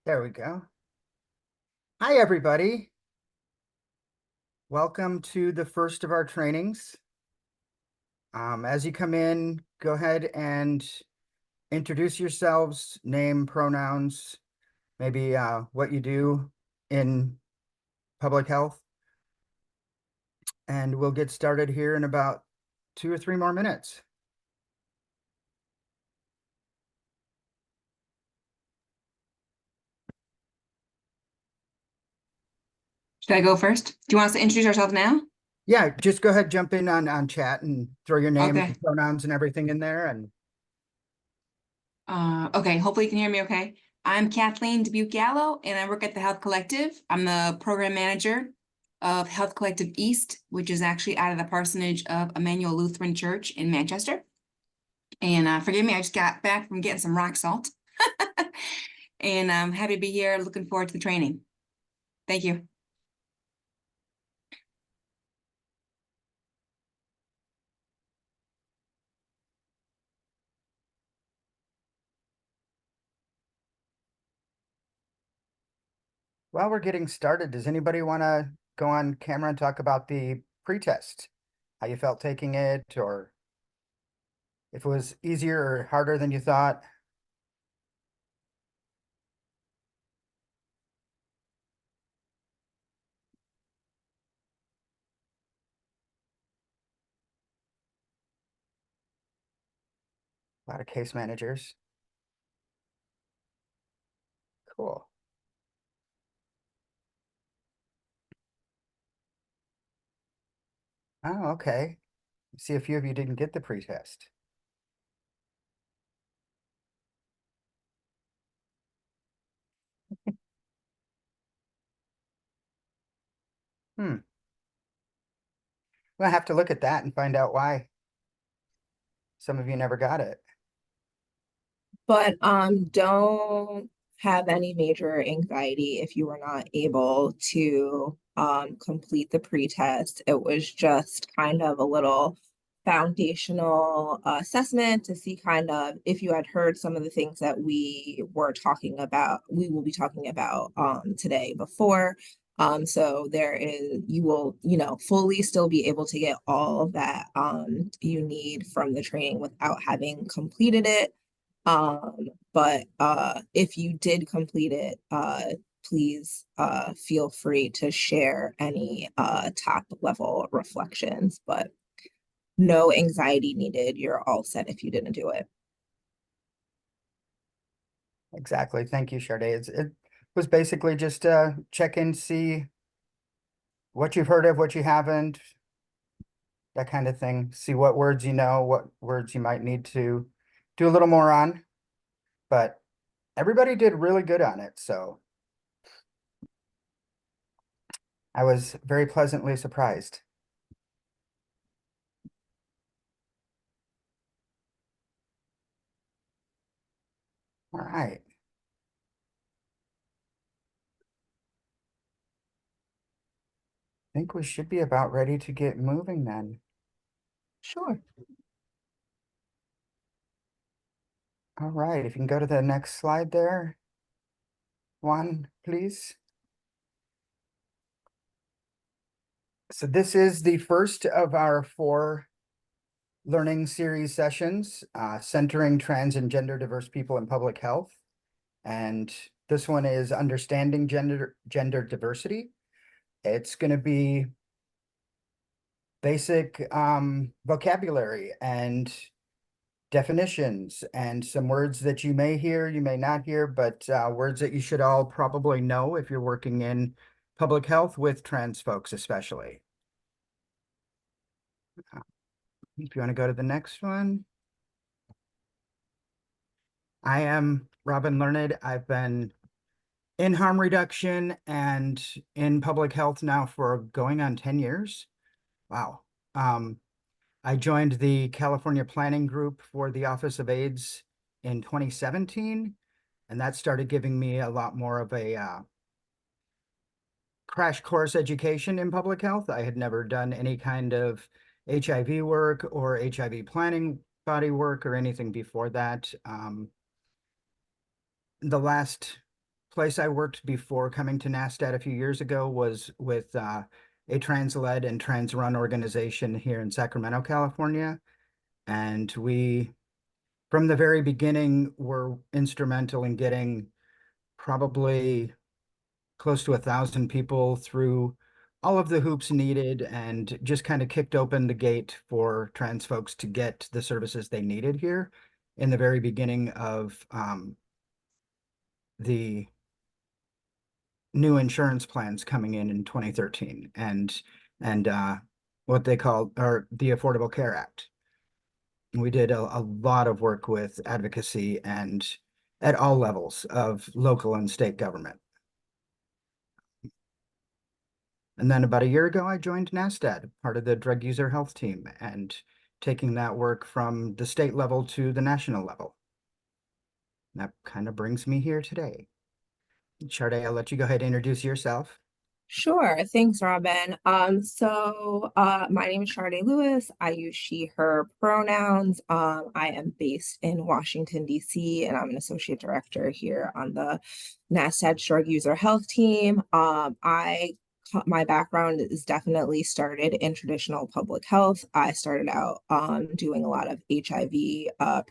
There we go. Hi, everybody. Welcome to the first of our trainings. As you come in, go ahead and introduce yourselves, name, pronouns, maybe what you do in public health. And we'll get started here in about 2 or 3 more minutes. Should I go first? Do you want us to introduce ourselves now? Yeah, just go ahead, jump in on chat and throw your name Okay. and pronouns and everything in there. And Okay, hopefully you can hear me okay. I'm Kathleen Dubuque Gallo, and I work at the Health Collective. I'm the program manager of Health Collective East, which is actually out of the parsonage of Emmanuel Lutheran Church in Manchester. And forgive me, I just got back from getting some rock salt. And I'm happy to be here, looking forward to the training. Thank you. while we're getting started, does anybody want to go on camera and talk about the pretest? How you felt taking it, or if it was easier or harder than you thought? A lot of case managers. Cool. Oh, okay. See, a few of you didn't get the pretest. Hmm. We'll have to look at that and find out why some of you never got it. But don't have any major anxiety if you were not able to complete the pretest. It was just kind of a little foundational assessment to see kind of if you had heard some of the things that we will be talking about today before. So you will, fully still be able to get all that you need from the training without having completed it. But if you did complete it, please feel free to share any top level reflections, but no anxiety needed. You're all set if you didn't do it. Exactly. Thank you, Sade. It was basically just check in, see what you've heard of, what you haven't, that kind of thing. See what words you know, what words you might need to do a little more on. But everybody did really good on it, so I was very pleasantly surprised. All right. I think we should be about ready to get moving then. Sure. All right, if you can go to the next slide there. One, please. So this is the first of our 4 learning series sessions, centering trans and gender diverse people in public health. And this one is understanding gender diversity. It's going to be basic vocabulary and definitions and some words that you may hear, you may not hear, but words that you should all probably know if you're working in public health with trans folks especially. If you want to go to the next one. I am Robin Learned. I've been in harm reduction and in public health now for going on 10 years. Wow. I joined the California Planning Group for the Office of AIDS in 2017, and that started giving me a lot more of a crash course education in public health. I had never done any kind of HIV work or HIV planning body work or anything before that. The last place I worked before coming to NASTAD a few years ago was with a trans-led and trans-run organization here in Sacramento, California. And we, from the very beginning, were instrumental in getting probably close to 1,000 people through all of the hoops needed and just kind of kicked open the gate for trans folks to get the services they needed here in the very beginning of the new insurance plans coming in 2013 and what they call or the Affordable Care Act. We did a lot of work with advocacy and at all levels of local and state government. And then about a year ago, I joined NASTAD, part of the drug user health team, and taking that work from the state level to the national level. That kind of brings me here today. Sade, I'll let you go ahead and introduce yourself. Sure, thanks, Robin. My name is Sade Lewis. I use she, her pronouns. I am based in Washington, D.C., and I'm an associate director here on the NASTAD drug user health team. My background is definitely started in traditional public health. I started out doing a lot of HIV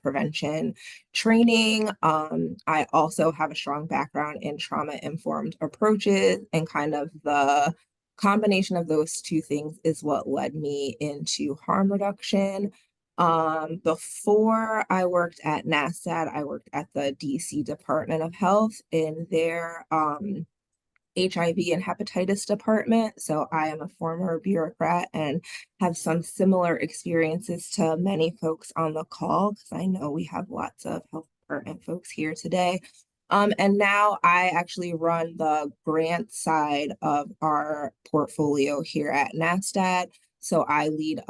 prevention training. I also have a strong background in trauma-informed approaches, and kind of the combination of those two things is what led me into harm reduction. Before I worked at NASTAD, I worked at the DC Department of Health in their HIV and hepatitis department. So I am a former bureaucrat and have some similar experiences to many folks on the call, because I know we have lots of health department folks here today. And now I actually run the grant side of our portfolio here at NASTAD. So I lead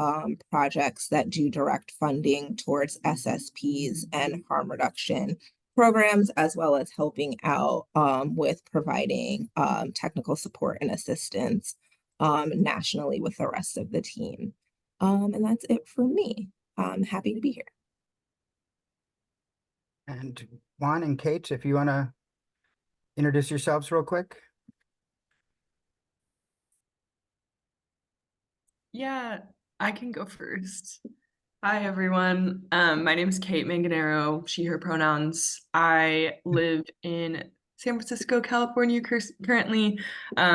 projects that do direct funding towards SSPs and harm reduction programs, as well as helping out with providing technical support and assistance nationally with the rest of the team. And that's it for me. I'm happy to be here. And Juan and Kate, if you want to introduce yourselves real quick. Yeah, I can go first. Hi, everyone. My name is Kate Manganero, she, her pronouns. I live in San Francisco, California currently, but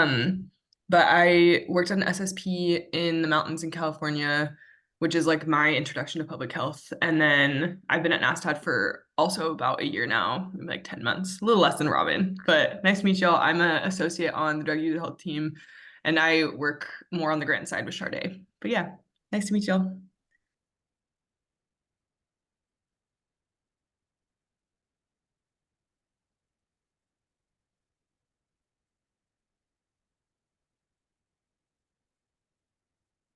I worked on SSP in the mountains in California, which is like my introduction to public health. And then I've been at NASTAD for also about a year now, like 10 months, a little less than Robin, but nice to meet y'all. I'm an associate on the drug user health team, and I work more on the grant side with Sade. But yeah, nice to meet y'all.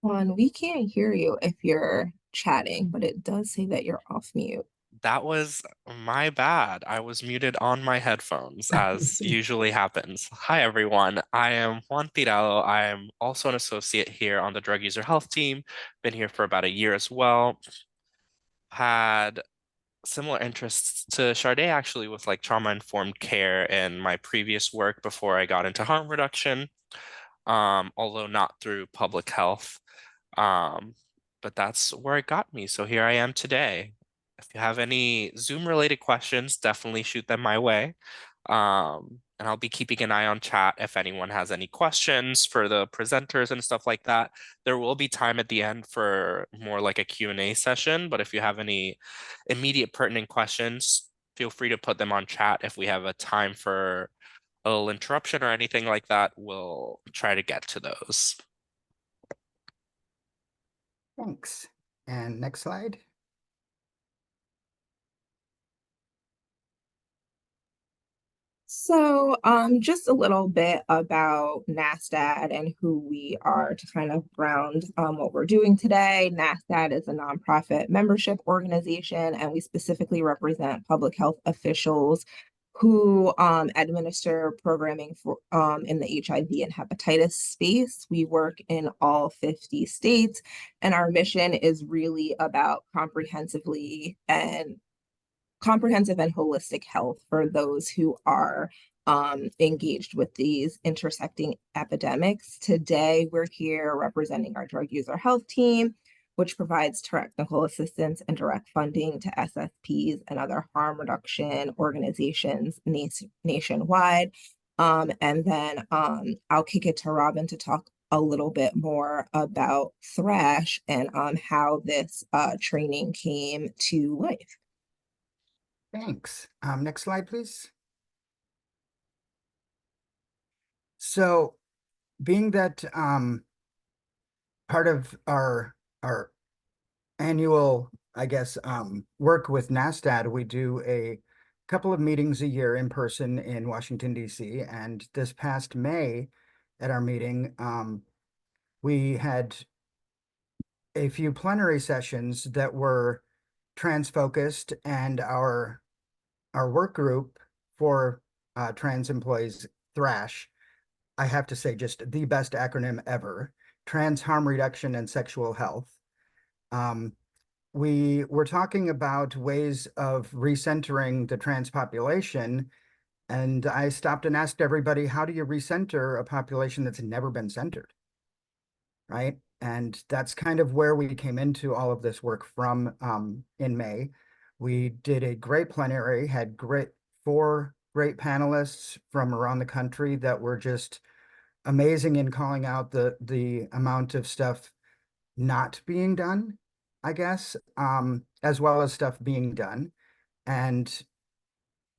Juan, we can't hear you if you're chatting, but it does say that you're off mute. That was my bad. I was muted on my headphones, as usually happens. Hi, everyone. I am Juan Tirado. I am also an associate here on the drug user health team. Been here for about a year as well. Had similar interests to Sade, actually, with like trauma-informed care in my previous work before I got into harm reduction, although not through public health. But that's where it got me. So here I am today. If you have any Zoom related questions, definitely shoot them my way. And I'll be keeping an eye on chat if anyone has any questions for the presenters and stuff like that. There will be time at the end for more like a Q&A session, but if you have any immediate pertinent questions, feel free to put them on chat. If we have a time for a little interruption or anything like that, we'll try to get to those. Thanks. And next slide. So just a little bit about NASTAD and who we are to kind of ground what we're doing today. NASTAD is a nonprofit membership organization, and we specifically represent public health officials who administer programming for in the HIV and hepatitis space. We work in all 50 states, and our mission is really about comprehensively and comprehensive and holistic health for those who are engaged with these intersecting epidemics. Today, we're here representing our drug user health team, which provides technical assistance and direct funding to SSPs and other harm reduction organizations nationwide. And then I'll kick it to Robin to talk a little bit more about Thrash and how this training came to life. Thanks. Next slide, please. So being that part of our annual, I guess, work with NASTAD, we do a couple of meetings a year in person in Washington, D.C. And this past May at our meeting, we had a few plenary sessions that were trans focused, and our work group for trans employees, Thrash, I have to say, just the best acronym ever, Trans Harm Reduction and Sexual Health. We were talking about ways of recentering the trans population, and I stopped and asked everybody, how do you recenter a population that's never been centered, right? And that's kind of where we came into all of this work from in May. We did a great plenary, had four great panelists from around the country that were just amazing in calling out the amount of stuff not being done, I guess, as well as stuff being done. And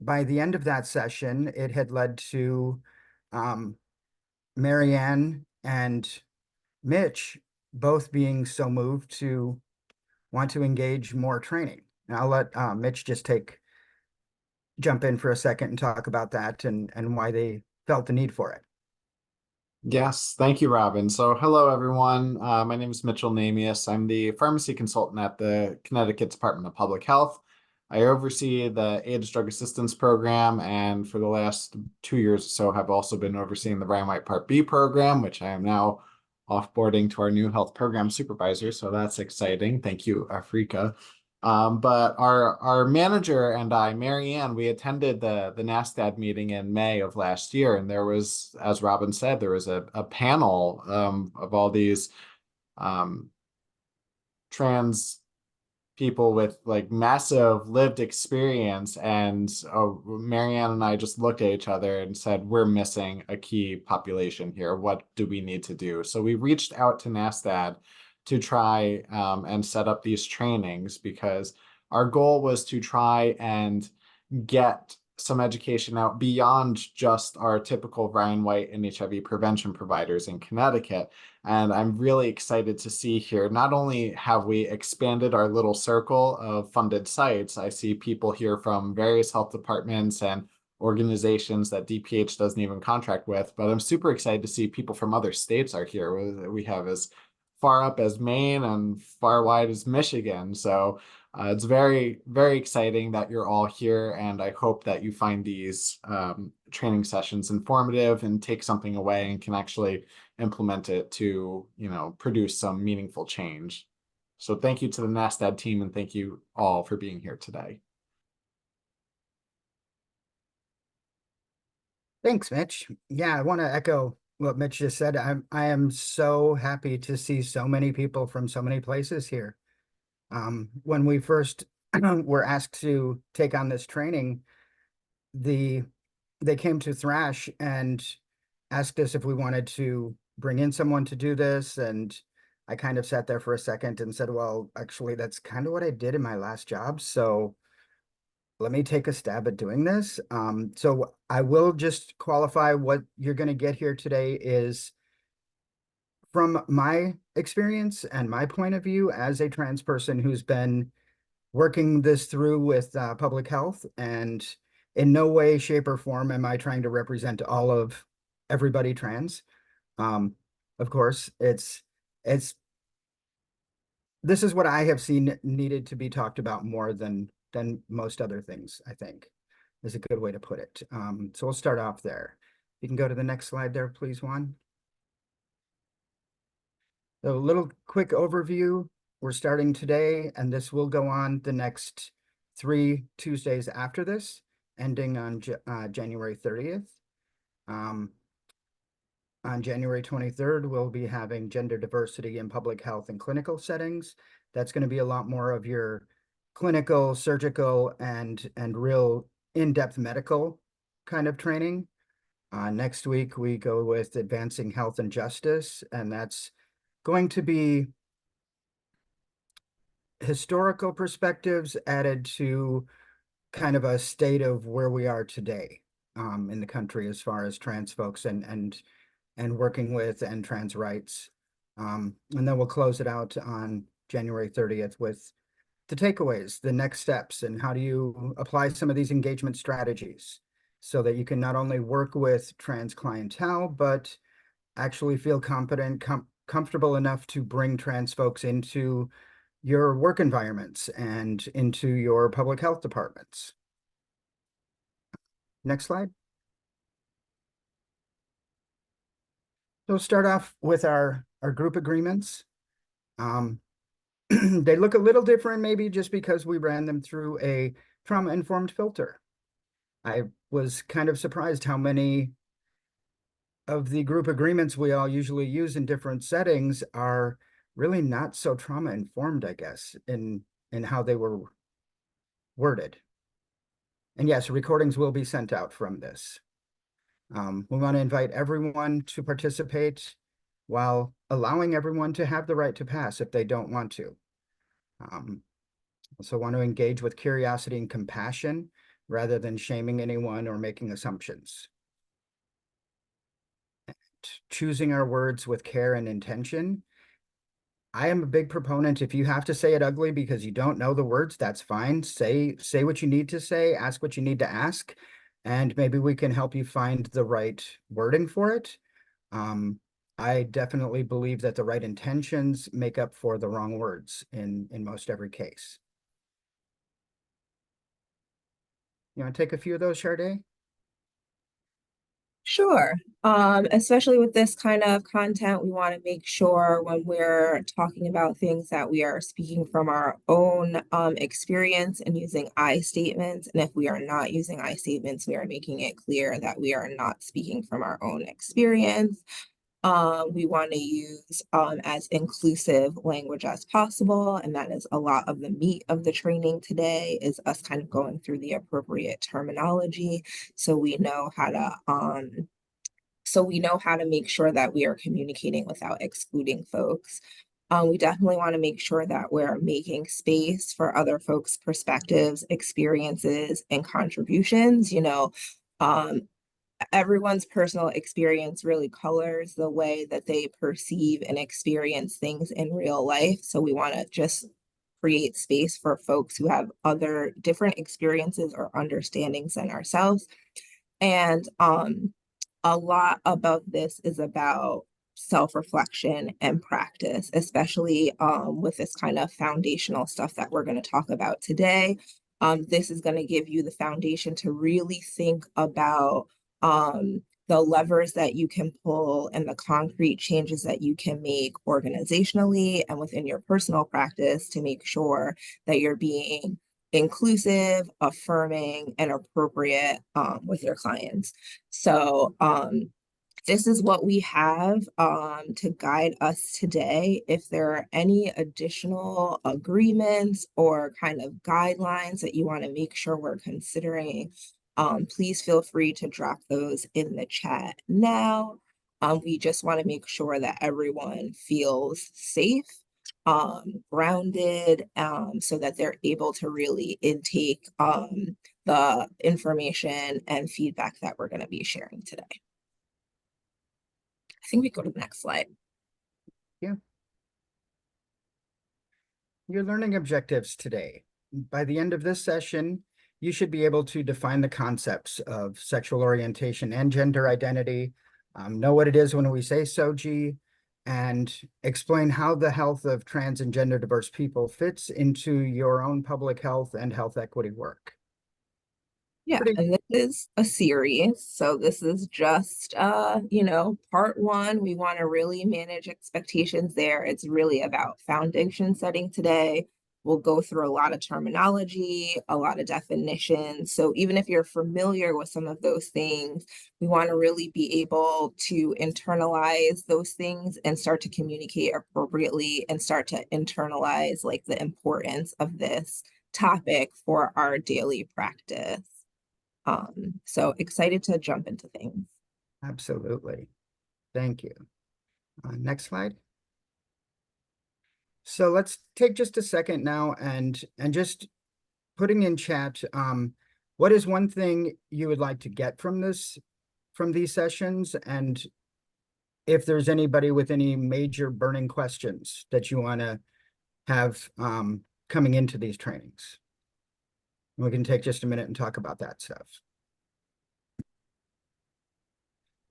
by the end of that session, it had led to Marianne and Mitch both being so moved to want to engage more training. And I'll let Mitch just jump in for a second and talk about that and why they felt the need for it. Yes, thank you, Robin. So hello, everyone. My name is Mitchell Namius. I'm the pharmacy consultant at the Connecticut Department of Public Health. I oversee the AIDS Drug Assistance Program, and for the last 2 years or so have also been overseeing the Ryan-White Part B program, which I am now offboarding to our new health program supervisor. So that's exciting. Thank you, Afrika. But our manager and I, Marianne, we attended the NASTAD meeting in May of last year, and there was, as Robin said, there was a panel of all these trans people with like massive lived experience, and Marianne and I just looked at each other and said, we're missing a key population here. What do we need to do? So we reached out to NASTAD to try and set up these trainings, because our goal was to try and get some education out beyond just our typical Ryan-White and HIV prevention providers in Connecticut. And I'm really excited to see here, not only have we expanded our little circle of funded sites, I see people here from various health departments and organizations that DPH doesn't even contract with, but I'm super excited to see people from other states are here. We have as far up as Maine and far wide as Michigan. So it's very, very exciting that you're all here, and I hope that you find these training sessions informative and take something away and can actually implement it to, produce some meaningful change. So thank you to the NASTAD team, and thank you all for being here today. Thanks, Mitch. Yeah, I want to echo what Mitch just said. I am so happy to see so many people from so many places here. When we first were asked to take on this training, they came to Thrash and asked us if we wanted to bring in someone to do this. And I kind of sat there for a second and said, well, actually, that's kind of what I did in my last job. So let me take a stab at doing this. So I will just qualify what you're going to get here today is from my experience and my point of view as a trans person who's been working this through with public health, and in no way, shape, or form am I trying to represent all of everybody trans. Of course, this is what I have seen needed to be talked about more than most other things, I think, is a good way to put it. So we'll start off there. You can go to the next slide there, please, Juan. So a little quick overview. We're starting today, and this will go on the next 3 Tuesdays after this, ending on January 30th. On January 23rd, we'll be having gender diversity in public health and clinical settings. That's going to be a lot more of your clinical, surgical, and real in-depth medical kind of training. Next week, we go with advancing health and justice, and that's going to be historical perspectives added to kind of a state of where we are today in the country as far as trans folks and working with and trans rights. And then we'll close it out on January 30th with the takeaways, the next steps, and how do you apply some of these engagement strategies so that you can not only work with trans clientele, but actually feel confident, comfortable enough to bring trans folks into your work environments and into your public health departments. Next slide. So we'll start off with our group agreements. They look a little different, maybe just because we ran them through a trauma-informed filter. I was kind of surprised how many of the group agreements we all usually use in different settings are really not so trauma-informed, I guess, in how they were worded. And yes, recordings will be sent out from this. We want to invite everyone to participate while allowing everyone to have the right to pass if they don't want to. Also want to engage with curiosity and compassion rather than shaming anyone or making assumptions. And choosing our words with care and intention. I am a big proponent. If you have to say it ugly because you don't know the words, that's fine. Say what you need to say, ask what you need to ask, and maybe we can help you find the right wording for it. I definitely believe that the right intentions make up for the wrong words in most every case. You want to take a few of those, Sade? Sure. Especially with this kind of content, we want to make sure when we're talking about things that we are speaking from our own experience and using I statements. And if we are not using I statements, we are making it clear that we are not speaking from our own experience. We want to use as inclusive language as possible, and that is a lot of the meat of the training today, is us kind of going through the appropriate terminology so we know how to make sure that we are communicating without excluding folks. We definitely want to make sure that we're making space for other folks' perspectives, experiences, and contributions. Everyone's personal experience really colors the way that they perceive and experience things in real life. So we want to just create space for folks who have other different experiences or understandings than ourselves. And a lot of this is about self-reflection and practice, especially with this kind of foundational stuff that we're going to talk about today. This is going to give you the foundation to really think about the levers that you can pull and the concrete changes that you can make organizationally and within your personal practice to make sure that you're being inclusive, affirming, and appropriate with your clients. So this is what we have to guide us today. If there are any additional agreements or kind of guidelines that you want to make sure we're considering, please feel free to drop those in the chat now. We just want to make sure that everyone feels safe, grounded, so that they're able to really intake the information and feedback that we're going to be sharing today. I think we go to the next slide. Yeah. Your learning objectives today. By the end of this session, you should be able to define the concepts of sexual orientation and gender identity, know what it is when we say SOGI, and explain how the health of trans and gender diverse people fits into your own public health and health equity work. Yeah, and this is a series, so this is just part one. We want to really manage expectations there. It's really about foundation setting today. We'll go through a lot of terminology, a lot of definitions. So even if you're familiar with some of those things, we want to really be able to internalize those things and start to communicate appropriately and start to internalize like the importance of this topic for our daily practice. So excited to jump into things. Absolutely. Thank you. Next slide. So let's take just a second now and just putting in chat, what is one thing you would like to get from these sessions? And if there's anybody with any major burning questions that you want to have coming into these trainings. We can take just a minute and talk about that stuff.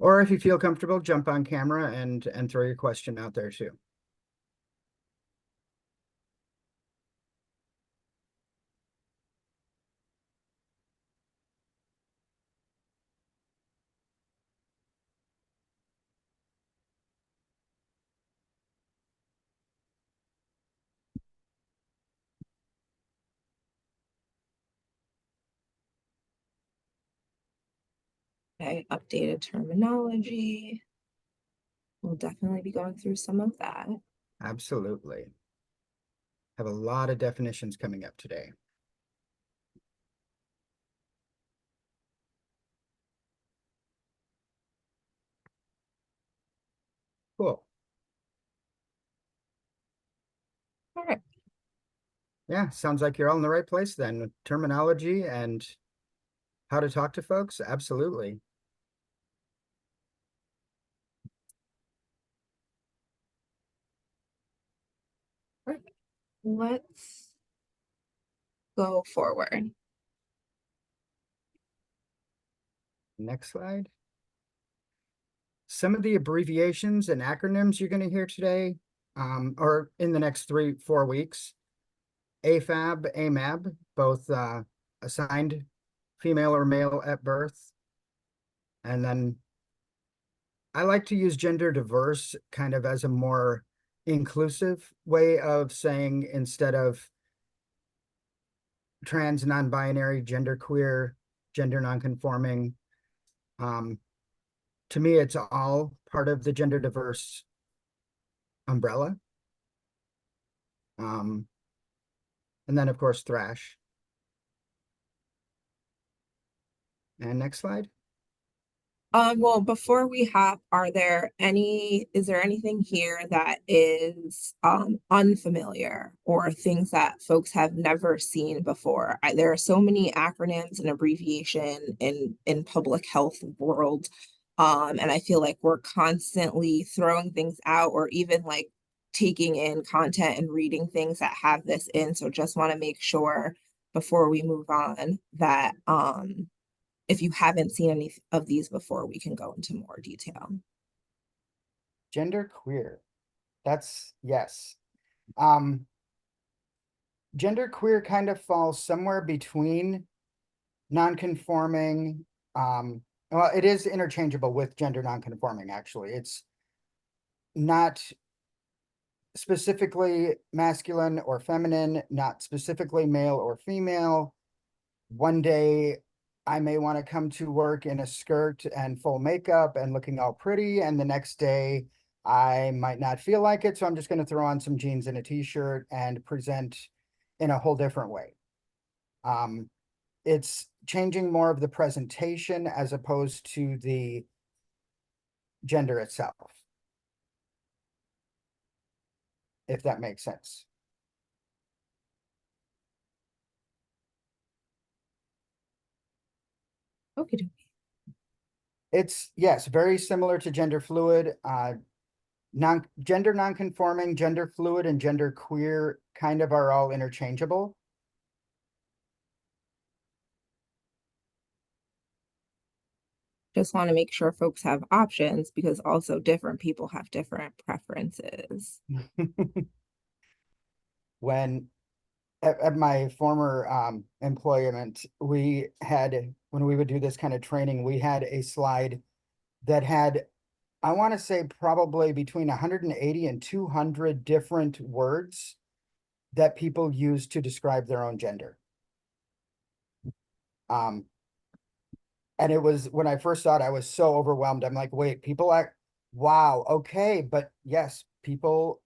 Or if you feel comfortable, jump on camera and throw your question out there too. Okay, updated terminology. We'll definitely be going through some of that. Absolutely. Have a lot of definitions coming up today. Cool. All right. Yeah, sounds like you're all in the right place then with terminology and how to talk to folks. Absolutely. Let's go forward. Next slide. Some of the abbreviations and acronyms you're going to hear today, or in the next 3-4 weeks. AFAB, AMAB, both assigned female or male at birth. And then I like to use gender diverse kind of as a more inclusive way of saying, instead of trans, non-binary, genderqueer, gender nonconforming. To me, it's all part of the gender diverse umbrella. And then of course, thrash. And next slide. Well, before we hop, is there anything here that is unfamiliar or things that folks have never seen before? There are so many acronyms and abbreviation in public health world. And I feel like we're constantly throwing things out or even like taking in content and reading things that have this in. So just want to make sure before we move on that if you haven't seen any of these before, we can go into more detail. Genderqueer. That's yes. Genderqueer kind of falls somewhere between nonconforming. Well, it is interchangeable with gender nonconforming, actually. It's not specifically masculine or feminine, not specifically male or female. One day I may want to come to work in a skirt and full makeup and looking all pretty, and the next day I might not feel like it, so I'm just going to throw on some jeans and a t-shirt and present in a whole different way. It's changing more of the presentation as opposed to the gender itself, if that makes sense. Okay. It's, yes, very similar to gender fluid. Gender nonconforming, gender fluid, and gender queer kind of are all interchangeable. Just want to make sure folks have options because also different people have different preferences. When at my former employment, we had, when we would do this kind of training, we had a slide that had, I want to say probably between 180 and 200 different words that people use to describe their own gender. And it was, when I first saw it, I was so overwhelmed. I'm like, wait, people act, wow, okay, but yes, people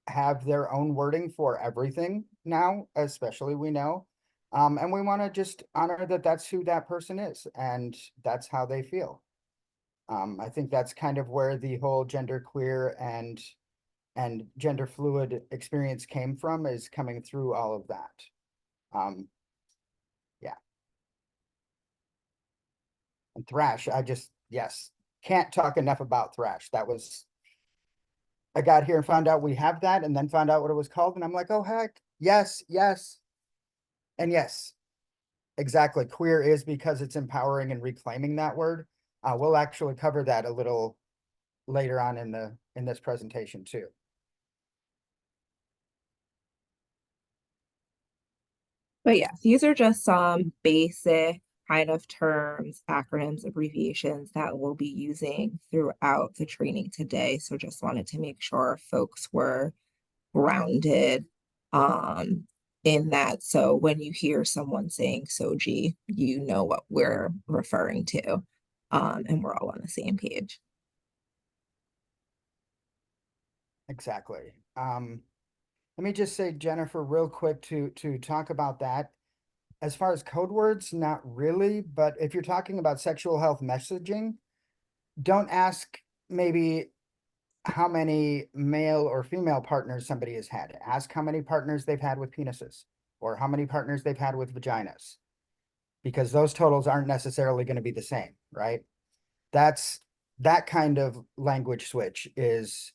have their own wording for everything now, especially we know. And we want to just honor that that's who that person is and that's how they feel. I think that's kind of where the whole genderqueer and gender fluid experience came from, is coming through all of that. Yeah. And thrash, yes, can't talk enough about thrash. That was, I got here and found out we have that, and then found out what it was called, and I'm like, oh heck, yes, yes. And yes, exactly. Queer is because it's empowering and reclaiming that word. We'll actually cover that a little later on in this presentation too. But yeah, these are just some basic kind of terms, acronyms, abbreviations that we'll be using throughout the training today. So just wanted to make sure folks were grounded in that. So when you hear someone saying SOGI, you know what we're referring to. And we're all on the same page. Exactly. Let me just say, Jennifer, real quick to talk about that. As far as code words, not really, but if you're talking about sexual health messaging, don't ask maybe how many male or female partners somebody has had. Ask how many partners they've had with penises or how many partners they've had with vaginas, because those totals aren't necessarily going to be the same, right? That kind of language switch is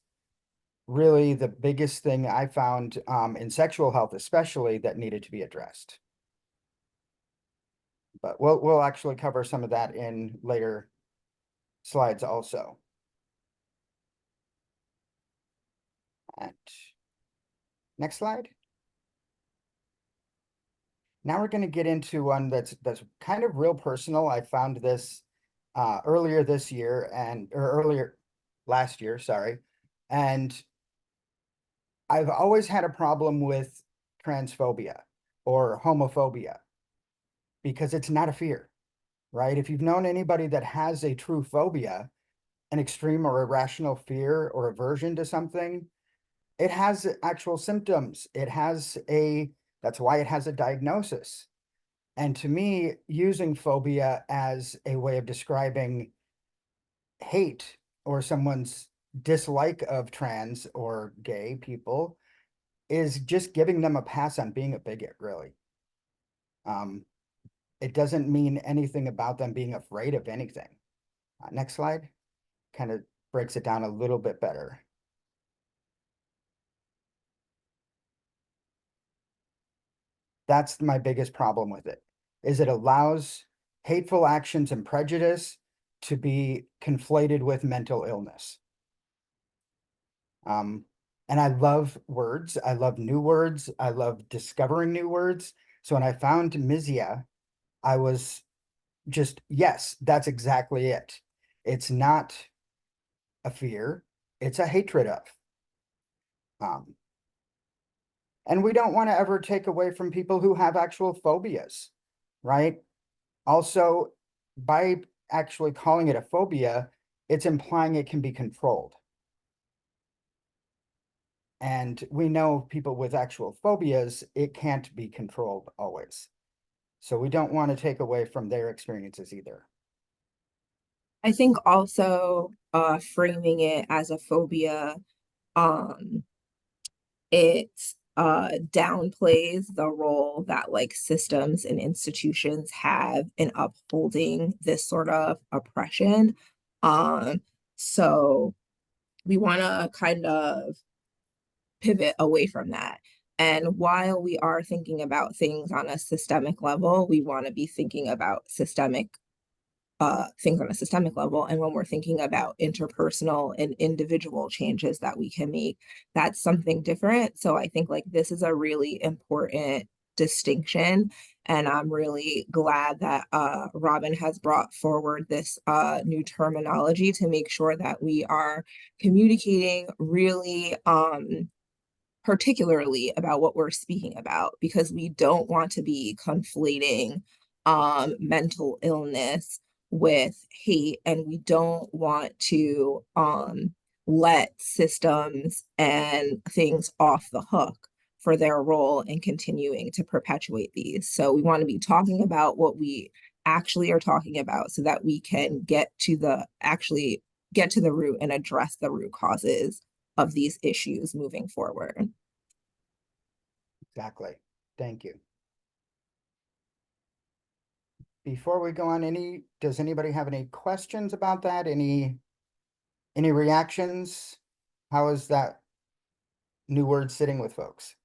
really the biggest thing I found in sexual health, especially, that needed to be addressed. But we'll actually cover some of that in later slides also. And next slide. Now we're going to get into one that's kind of real personal. I found this earlier this year or earlier last year, sorry. And I've always had a problem with transphobia or homophobia because it's not a fear, right? If you've known anybody that has a true phobia, an extreme or irrational fear or aversion to something, it has actual symptoms. That's why it has a diagnosis. And to me, using phobia as a way of describing hate or someone's dislike of trans or gay people is just giving them a pass on being a bigot, really. It doesn't mean anything about them being afraid of anything. Next slide kind of breaks it down a little bit better. That's my biggest problem with it, is it allows hateful actions and prejudice to be conflated with mental illness. And I love words. I love new words. I love discovering new words. So when I found Mizia, I was just, yes, that's exactly it. It's not a fear, it's a hatred of. And we don't want to ever take away from people who have actual phobias, right? Also, by actually calling it a phobia, it's implying it can be controlled. And we know people with actual phobias, it can't be controlled always. So we don't want to take away from their experiences either. I think also framing it as a phobia, it downplays the role that like systems and institutions have in upholding this sort of oppression. So we want to kind of pivot away from that. And while we are thinking about things on a systemic level, we want to be thinking about things on a systemic level. And when we're thinking about interpersonal and individual changes that we can make, that's something different. So I think like this is a really important distinction. And I'm really glad that Robin has brought forward this new terminology to make sure that we are communicating really particularly about what we're speaking about, because we don't want to be conflating mental illness with hate, and we don't want to let systems and things off the hook for their role in continuing to perpetuate these. So we want to be talking about what we actually are talking about so that we can get to the root and address the root causes of these issues moving forward. Exactly. Thank you. Before we go on, does anybody have any questions about that? Any reactions? How is that new word sitting with folks?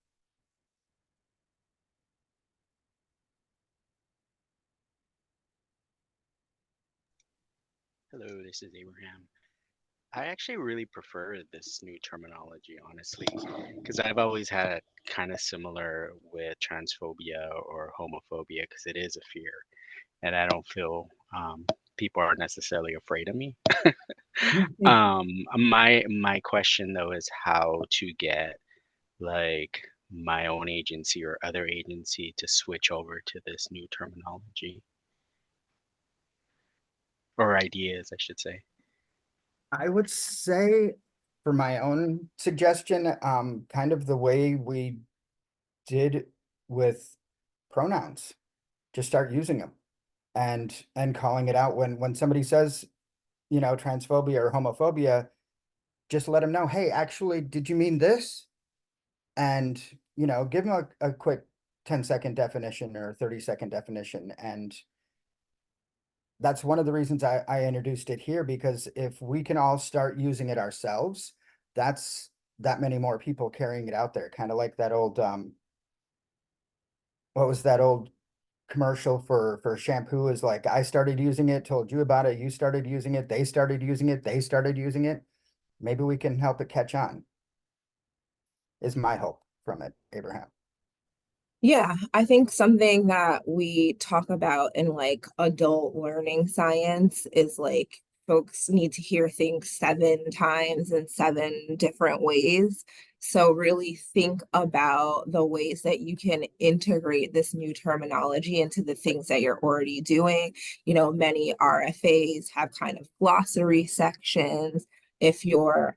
Hello, this is Abraham. I actually really prefer this new terminology, honestly, because I've always had kind of similar with transphobia or homophobia, because it is a fear, and I don't feel people are necessarily afraid of me. My question though is how to get like my own agency or other agency to switch over to this new terminology or ideas, I should say. I would say, for my own suggestion, kind of the way we did with pronouns, just start using them and calling it out when somebody says, transphobia or homophobia, just let them know, hey, actually, did you mean this? And, give them a quick 10-second definition or 30-second definition. And that's one of the reasons I introduced it here, because if we can all start using it ourselves, that's that many more people carrying it out there. Kind of like that old, what was that old commercial for shampoo, is like, I started using it, told you about it, you started using it, they started using it, they started using it. Maybe we can help it catch on, is my hope from it, Abraham. Yeah, I think something that we talk about in like adult learning science is like folks need to hear things 7 times in 7 different ways. So really think about the ways that you can integrate this new terminology into the things that you're already doing. Many RFAs have kind of glossary sections. If you're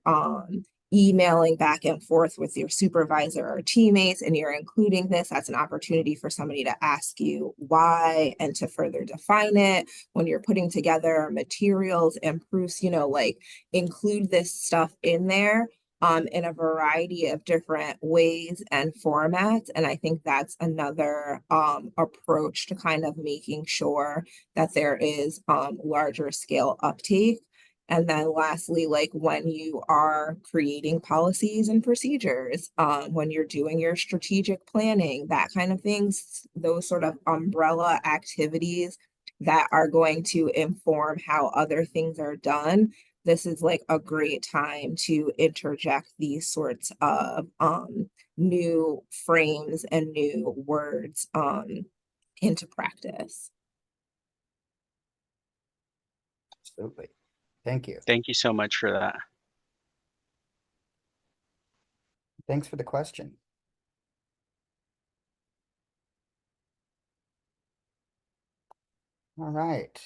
emailing back and forth with your supervisor or teammates and you're including this, that's an opportunity for somebody to ask you why and to further define it. When you're putting together materials and proofs, like include this stuff in there in a variety of different ways and formats. And I think that's another approach to kind of making sure that there is larger scale uptake. And then lastly, like when you are creating policies and procedures, when you're doing your strategic planning, that kind of things, those sort of umbrella activities that are going to inform how other things are done, this is like a great time to interject these sorts of new frames and new words into practice. Absolutely. Thank you. Thank you so much for that. Thanks for the question. All right.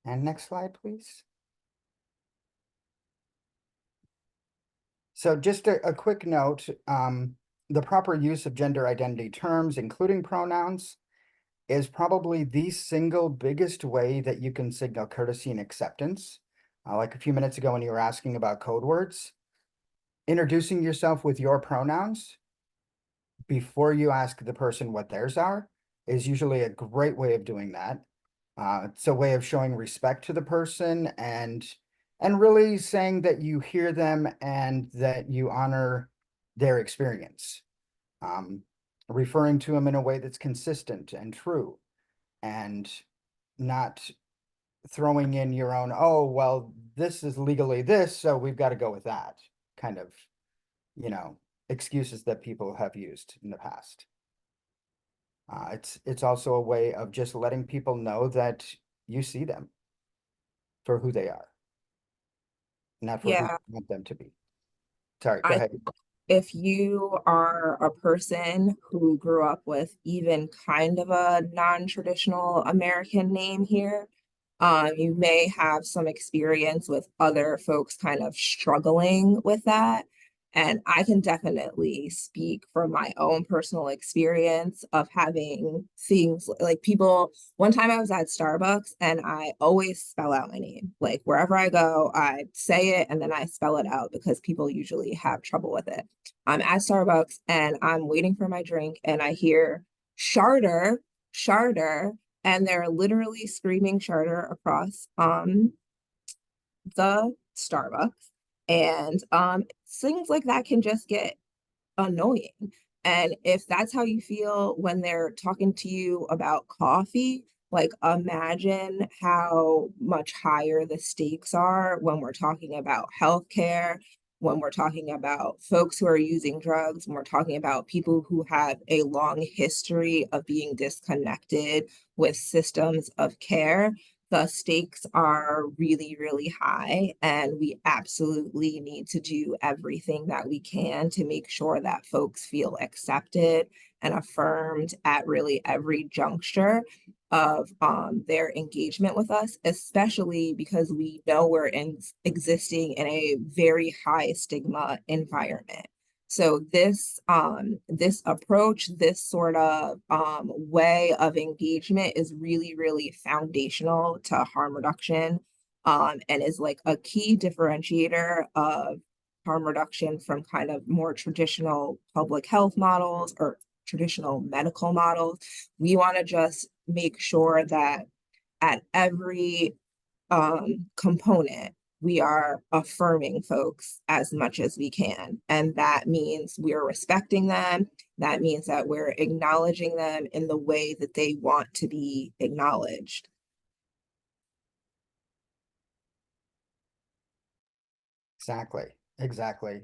And next slide, please. So just a quick note, the proper use of gender identity terms, including pronouns, is probably the single biggest way that you can signal courtesy and acceptance. Like a few minutes ago when you were asking about code words, introducing yourself with your pronouns before you ask the person what theirs are is usually a great way of doing that. It's a way of showing respect to the person and really saying that you hear them and that you honor their experience. Referring to them in a way that's consistent and true, and not throwing in your own, oh, well, this is legally this, so we've got to go with that kind of, excuses that people have used in the past. It's also a way of just letting people know that you see them for who they are, not for who Yeah. you want them to be. Sorry, go I ahead. if you are a person who grew up with even kind of a non-traditional American name here, you may have some experience with other folks kind of struggling with that. And I can definitely speak from my own personal experience of having things like people. One time I was at Starbucks and I always spell out my name. Like wherever I go, I say it and then I spell it out because people usually have trouble with it. I'm at Starbucks and I'm waiting for my drink and I hear Charter, Charter, and they're literally screaming Charter across the Starbucks. And things like that can just get annoying. And if that's how you feel when they're talking to you about coffee, like imagine how much higher the stakes are when we're talking about healthcare, when we're talking about folks who are using drugs, when we're talking about people who have a long history of being disconnected with systems of care. The stakes are really, really high, and we absolutely need to do everything that we can to make sure that folks feel accepted and affirmed at really every juncture of their engagement with us, especially because we know we're existing in a very high stigma environment. So this approach, this sort of way of engagement is really, really foundational to harm reduction, and is like a key differentiator of harm reduction from kind of more traditional public health models or traditional medical models. We want to just make sure that at every component, we are affirming folks as much as we can. And that means we're respecting them. That means that we're acknowledging them in the way that they want to be acknowledged. Exactly, exactly.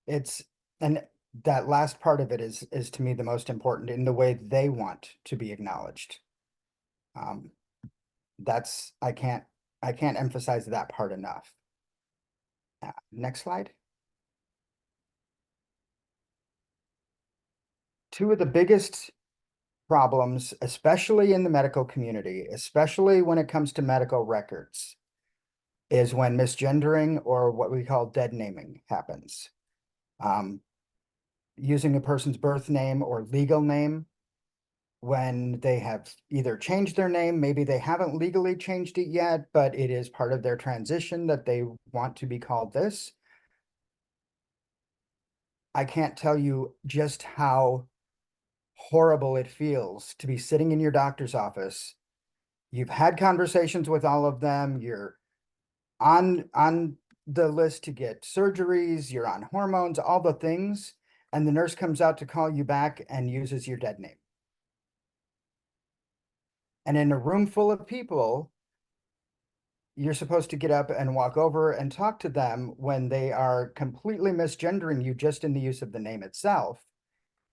It's, and that last part of it is to me the most important, in the way they want to be acknowledged. That's, I can't emphasize that part enough. Next slide. Two of the biggest problems, especially in the medical community, especially when it comes to medical records, is when misgendering or what we call dead naming happens. Using a person's birth name or legal name when they have either changed their name, maybe they haven't legally changed it yet, but it is part of their transition that they want to be called this. I can't tell you just how horrible it feels to be sitting in your doctor's office. You've had conversations with all of them. You're on the list to get surgeries. You're on hormones, all the things. And the nurse comes out to call you back and uses your dead name. And in a room full of people, you're supposed to get up and walk over and talk to them when they are completely misgendering you just in the use of the name itself.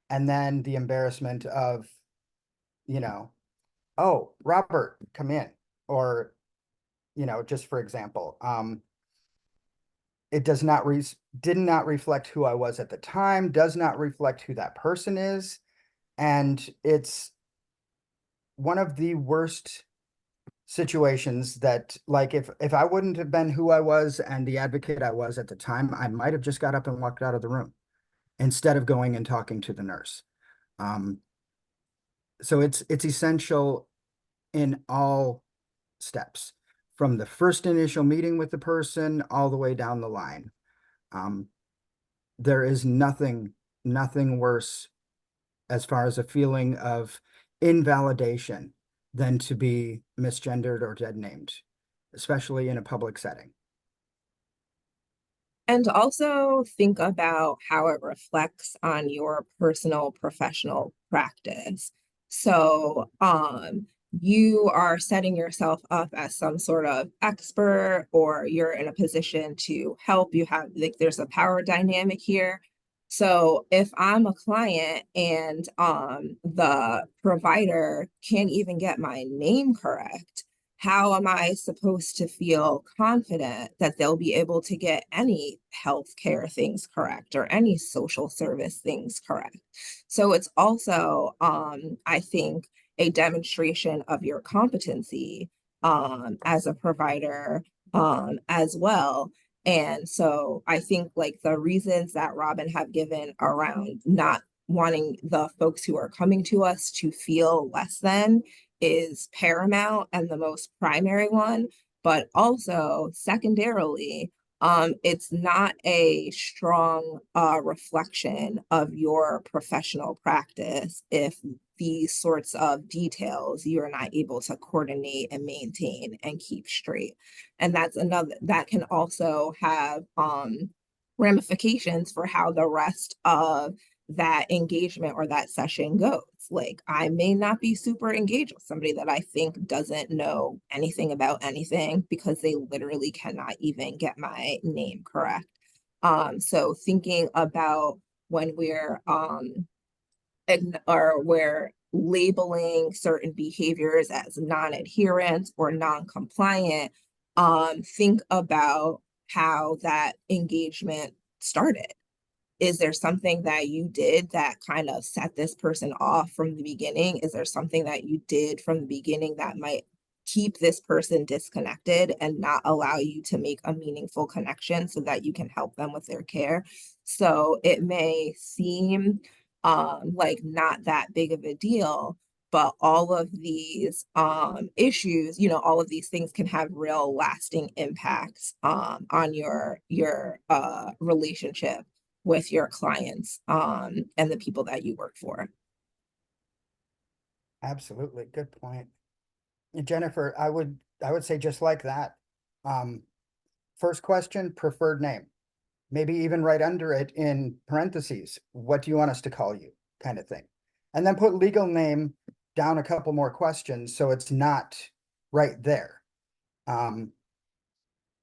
And then the embarrassment of, you know, oh, Robert, come in. Or, just for example, it did not reflect who I was at the time, does not reflect who that person is. And it's one of the worst situations that, like, if I wouldn't have been who I was and the advocate I was at the time, I might have just got up and walked out of the room instead of going and talking to the nurse. So it's essential in all steps, from the first initial meeting with the person all the way down the line. There is nothing worse as far as a feeling of invalidation than to be misgendered or dead named, especially in a public setting. And also think about how it reflects on your personal professional practice. So you are setting yourself up as some sort of expert, or you're in a position to help. You have, like, there's a power dynamic here. So if I'm a client and the provider can't even get my name correct, how am I supposed to feel confident that they'll be able to get any healthcare things correct or any social service things correct? So it's also, I think, a demonstration of your competency as a provider as well. And so I think like the reasons that Robin have given around not wanting the folks who are coming to us to feel less than is paramount and the most primary one, but also secondarily, it's not a strong reflection of your professional practice if these sorts of details you're not able to coordinate and maintain and keep straight. And that's another that can also have ramifications for how the rest of that engagement or that session goes. Like I may not be super engaged with somebody that I think doesn't know anything about anything because they literally cannot even get my name correct. So thinking about when we're labeling certain behaviors as non-adherent or non-compliant, think about how that engagement started. Is there something that you did that kind of set this person off from the beginning? Is there something that you did from the beginning that might keep this person disconnected and not allow you to make a meaningful connection so that you can help them with their care? So it may seem like not that big of a deal, but all of these issues, you know, all of these things can have real lasting impacts on your relationship with your clients and the people that you work for. Absolutely. Good point. And Jennifer, I would say just like that. First question, preferred name. Maybe even right under it in parentheses, what do you want us to call you, kind of thing. And then put legal name down a couple more questions so it's not right there. In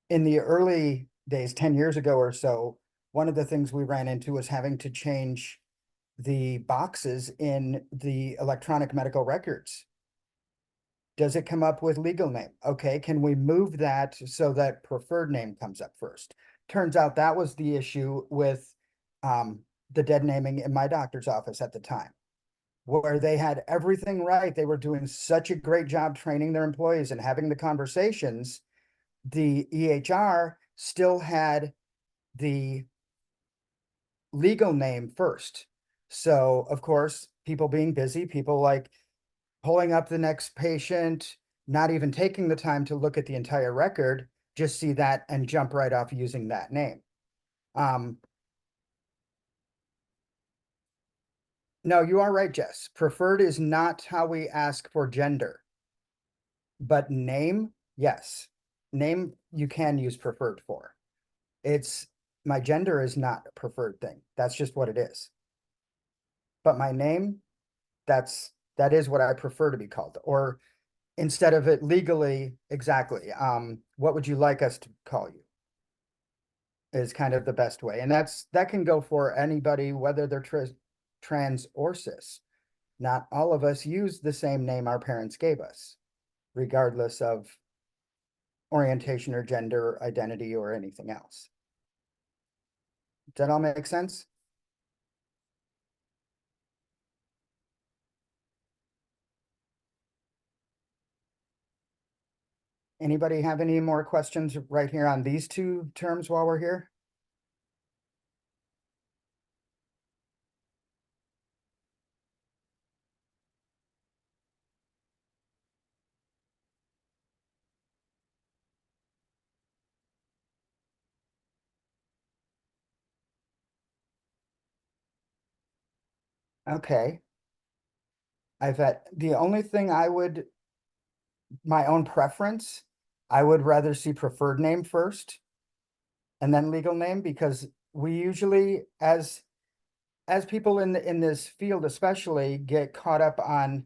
the early days, 10 years ago or so, one of the things we ran into was having to change the boxes in the electronic medical records. Does it come up with legal name? Okay, can we move that so that preferred name comes up first? Turns out that was the issue with the dead naming in my doctor's office at the time, where they had everything right. They were doing such a great job training their employees and having the conversations. The EHR still had the legal name first. So, of course, people being busy, people like pulling up the next patient, not even taking the time to look at the entire record, just see that and jump right off using that name. No, you are right, Jess. Preferred is not how we ask for gender. But name, yes. Name you can use preferred for. It's my gender is not a preferred thing. That's just what it is. But my name, that is what I prefer to be called. Or instead of it legally, exactly. What would you like us to call you? Is kind of the best way. And that can go for anybody, whether they're trans or cis. Not all of us use the same name our parents gave us, regardless of orientation or gender identity or anything else. Does that all make sense? Anybody have any more questions right here on these two terms while we're here? Okay. I've had the only thing my own preference, I would rather see preferred name first and then legal name, because we usually, as people in this field especially, get caught up on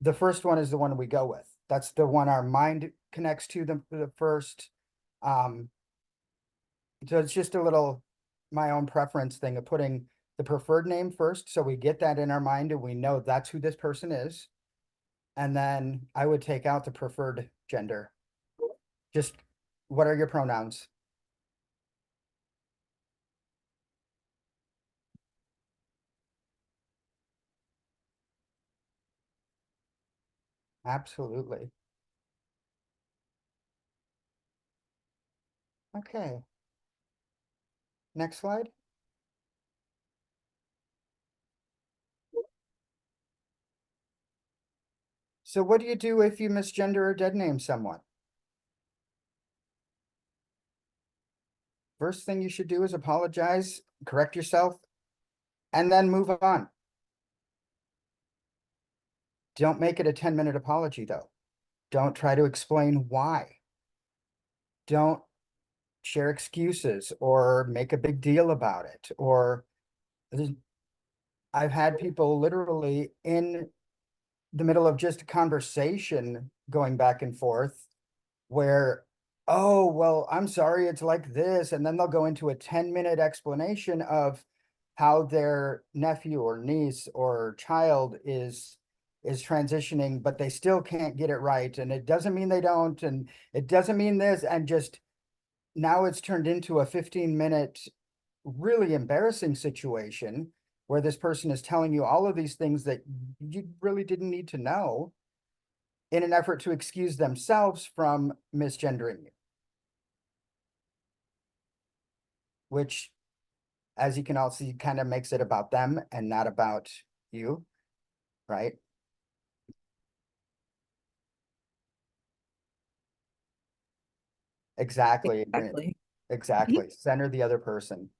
the first one is the one we go with. That's the one our mind connects to the first. So it's just a little my own preference thing of putting the preferred name first, so we get that in our mind and we know that's who this person is. And then I would take out the preferred gender? Just what are your pronouns? Absolutely. Okay. Next slide. So what do you do if you misgender or dead name someone? First thing you should do is apologize, correct yourself, and then move on. Don't make it a 10-minute apology, though. Don't try to explain why. Don't share excuses or make a big deal about it. Or I've had people literally in the middle of just a conversation going back and forth where, oh, well, I'm sorry, it's like this. And then they'll go into a 10-minute explanation of how their nephew or niece or child is transitioning, but they still can't get it right. And it doesn't mean they don't, and it doesn't mean this, and just now it's turned into a 15-minute really embarrassing situation where this person is telling you all of these things that you really didn't need to know in an effort to excuse themselves from misgendering you. Which, as you can all see, kind of makes it about them and not about you, right? Exactly. Exactly. Exactly. Center the other person.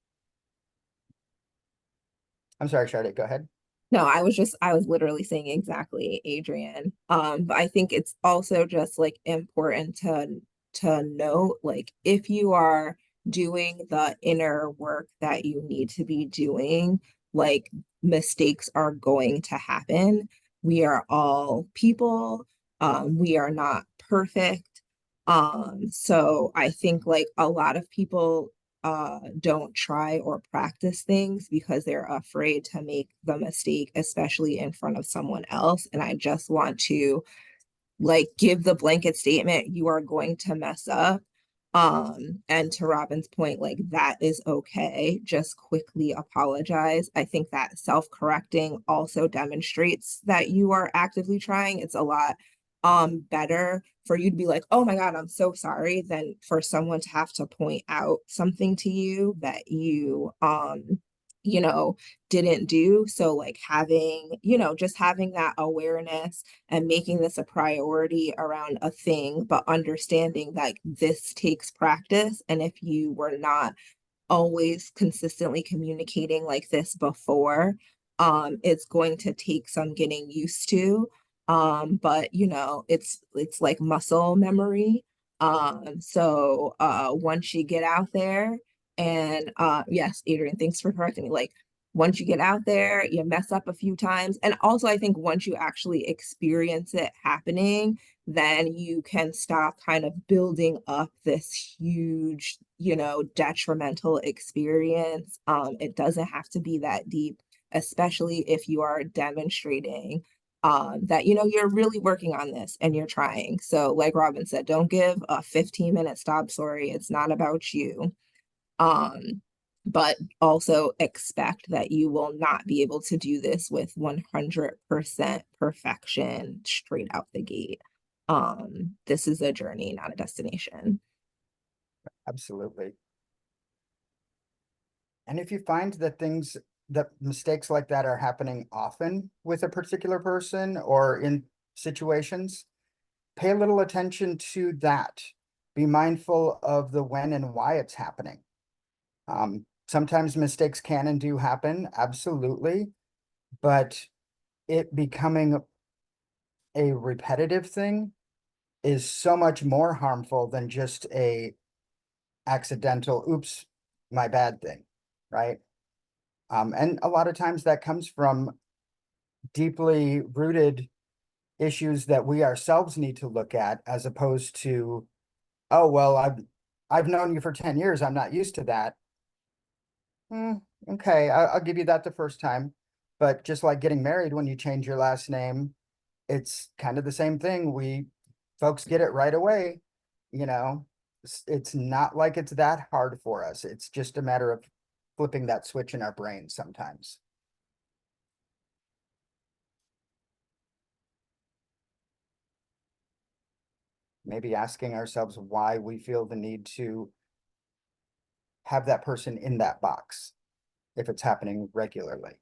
I'm sorry, Sharday, go ahead. No, I was literally saying exactly, Adrian. But I think it's also just like important to note, like if you are doing the inner work that you need to be doing, like mistakes are going to happen. We are all people. We are not perfect. So I think like a lot of people don't try or practice things because they're afraid to make the mistake, especially in front of someone else. And I just want to like give the blanket statement, you are going to mess up. And to Robin's point, like that is okay. Just quickly apologize. I think that self-correcting also demonstrates that you are actively trying. It's a lot better for you to be like, oh my God, I'm so sorry, than for someone to have to point out something to you that you know, didn't do. So like having, you know, just having that awareness and making this a priority around a thing, but understanding that this takes practice. And if you were not always consistently communicating like this before, it's going to take some getting used to. But you know, it's like muscle memory. So once you get out there, and yes, Adrian, thanks for correcting me. Like once you get out there, you mess up a few times. And also I think once you actually experience it happening, then you can stop kind of building up this huge, you know, detrimental experience. It doesn't have to be that deep, especially if you are demonstrating that, you know, you're really working on this and you're trying. So like Robin said, don't give a 15-minute stop story. It's not about you. But also expect that you will not be able to do this with 100% perfection straight out the gate. This is a journey, not a destination. Absolutely. And if you find that mistakes like that are happening often with a particular person or in situations, pay a little attention to that. Be mindful of the when and why it's happening. Sometimes mistakes can and do happen, absolutely, but it becoming a repetitive thing is so much more harmful than just a accidental, oops, my bad thing, right? And a lot of times that comes from deeply rooted issues that we ourselves need to look at, as opposed to, oh, well, I've known you for 10 years, I'm not used to that. Okay, I'll give you that the first time. But just like getting married, when you change your last name, it's kind of the same thing. We folks get it right away. You know, it's not like it's that hard for us. It's just a matter of flipping that switch in our brain sometimes. Maybe asking ourselves why we feel the need to have that person in that box if it's happening regularly.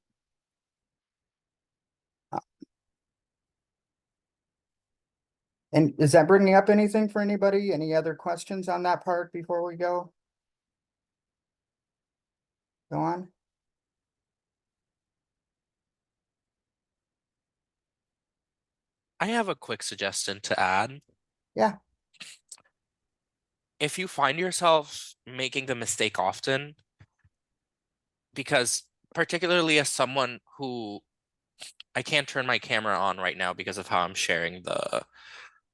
And is that bringing up anything for anybody? Any other questions on that part before we go? Go on. I have a quick suggestion to add. Yeah. If you find yourself making the mistake often, because particularly as someone who I can't turn my camera on right now because of how I'm sharing the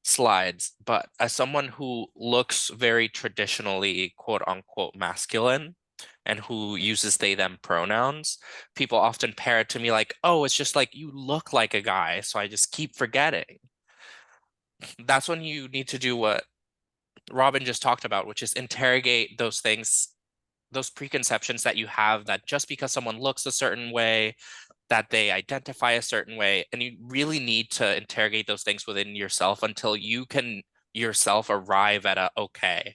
slides, but as someone who looks very traditionally quote unquote masculine and who uses they them pronouns, people often pair it to me like, oh, it's just like you look like a guy, so I just keep forgetting. That's when you need to do what Robin just talked about, which is interrogate those things, those preconceptions that you have that just because someone looks a certain way, that they identify a certain way, and you really need to interrogate those things within yourself until you can yourself arrive at a, okay,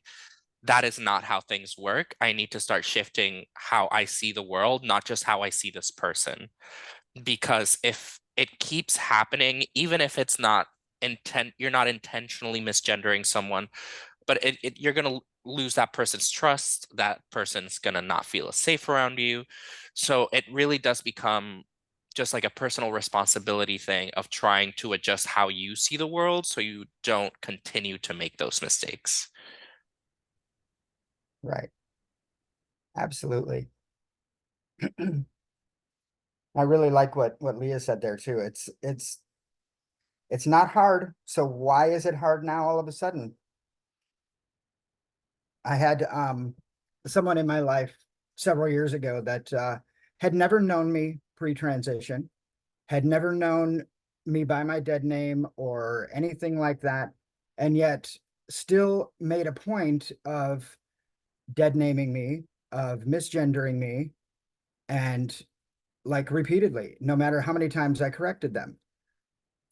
that is not how things work. I need to start shifting how I see the world, not just how I see this person. Because if it keeps happening, even if it's not you're not intentionally misgendering someone, but you're going to lose that person's trust. That person's going to not feel safe around you. So it really does become just like a personal responsibility thing of trying to adjust how you see the world so you don't continue to make those mistakes. Right. Absolutely. I really like what Leah said there too. It's not hard. So why is it hard now all of a sudden? I had someone in my life several years ago that had never known me pre-transition, had never known me by my dead name or anything like that, and yet still made a point of dead naming me, of misgendering me, and like repeatedly, no matter how many times I corrected them.